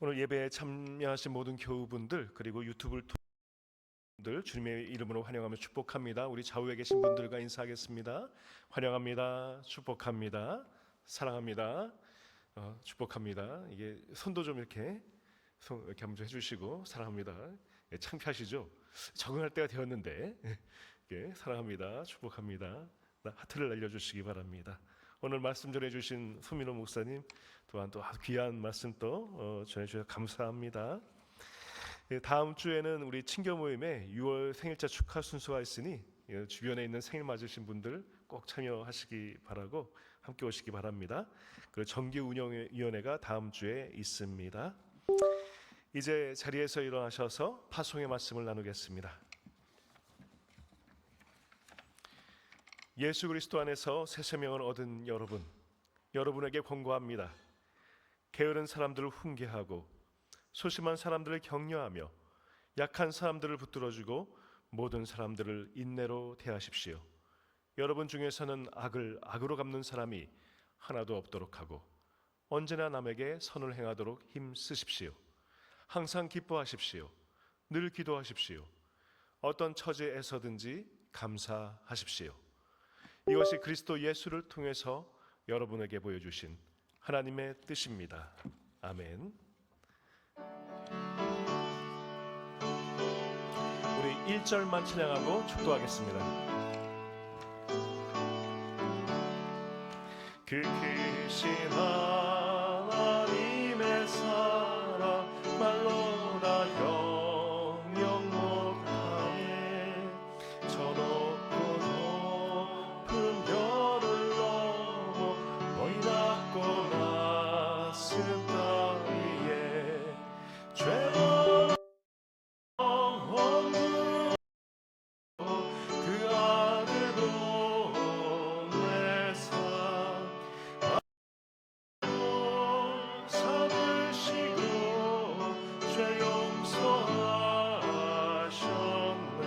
오늘 예배에 참여하신 모든 교우분들 그리고 유튜브를 통해 주님의 이름으로 환영하며 축복합니다. 우리 좌우에 계신 분들과 인사하겠습니다. 환영합니다. 축복합니다. 사랑합니다. 축복합니다. 이게 손도 좀 이렇게 한번 좀 해주시고 사랑합니다. 예, 창피하시죠? 적응할 때가 되었는데 예, 사랑합니다. 축복합니다. 하트를 날려주시기 바랍니다. 오늘 말씀 전해주신 소민호 목사님 또한 또 귀한 말씀 또 전해주셔서 감사합니다. 예, 다음 주에는 우리 친교 모임에 6월 생일자 축하 순서가 있으니 주변에 있는 생일 맞으신 분들 꼭 참여하시기 바라고 함께 오시기 바랍니다. 그리고 정기 운영위원회가 다음 주에 있습니다. 이제 자리에서 일어나셔서 파송의 말씀을 나누겠습니다. 예수 그리스도 안에서 새 생명을 얻은 여러분에게 권고합니다. 게으른 사람들을 훈계하고 소심한 사람들을 격려하며 약한 사람들을 붙들어주고 모든 사람들을 인내로 대하십시오. 여러분 중에서는 악을 악으로 갚는 사람이 하나도 없도록 하고 언제나 남에게 선을 행하도록 힘쓰십시오. 항상 기뻐하십시오. 늘 기도하십시오. 어떤 처지에서든지 감사하십시오. 이것이 그리스도 예수를 통해서 여러분에게 보여주신 하나님의 뜻입니다. 아멘. 우리 1절만 찬양하고 축도하겠습니다. 그 크신 하나님의 사랑 말로 다 형용 못하네. 저 높고 높은 별을 넘어 너희 낮고 낮은 따위에 죄와 영원으로 그 아들도 내사 삼으시고 죄 용서하셨네.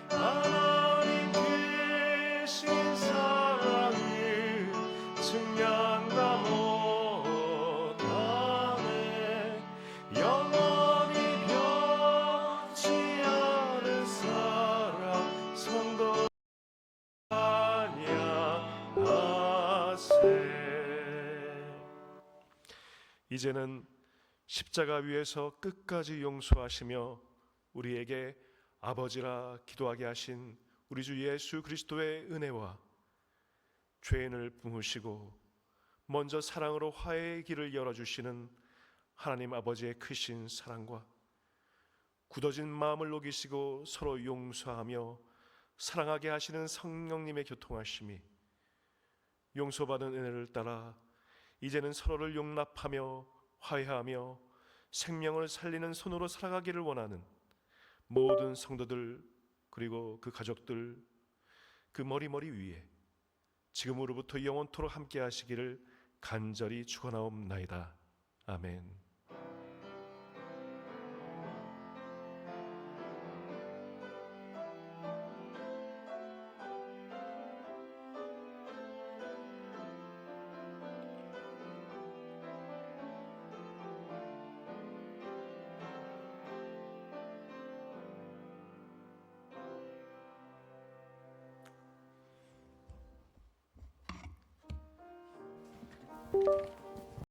하나님 계신 사랑을 증량 다 못하네. 영원히 변치 않은 사랑 성도 찬양하세. 이제는 십자가 위에서 끝까지 용서하시며 우리에게 아버지라 기도하게 하신 우리 주 예수 그리스도의 은혜와 죄인을 품으시고 먼저 사랑으로 화해의 길을 열어주시는 하나님 아버지의 크신 사랑과 굳어진 마음을 녹이시고 서로 용서하며 사랑하게 하시는 성령님의 교통하심이 용서받은 은혜를 따라 이제는 서로를 용납하며 화해하며 생명을 살리는 손으로 살아가기를 원하는 모든 성도들 그리고 그 가족들 그 머리 위에 지금으로부터 영원토록 함께 하시기를 간절히 축원하옵나이다. 아멘.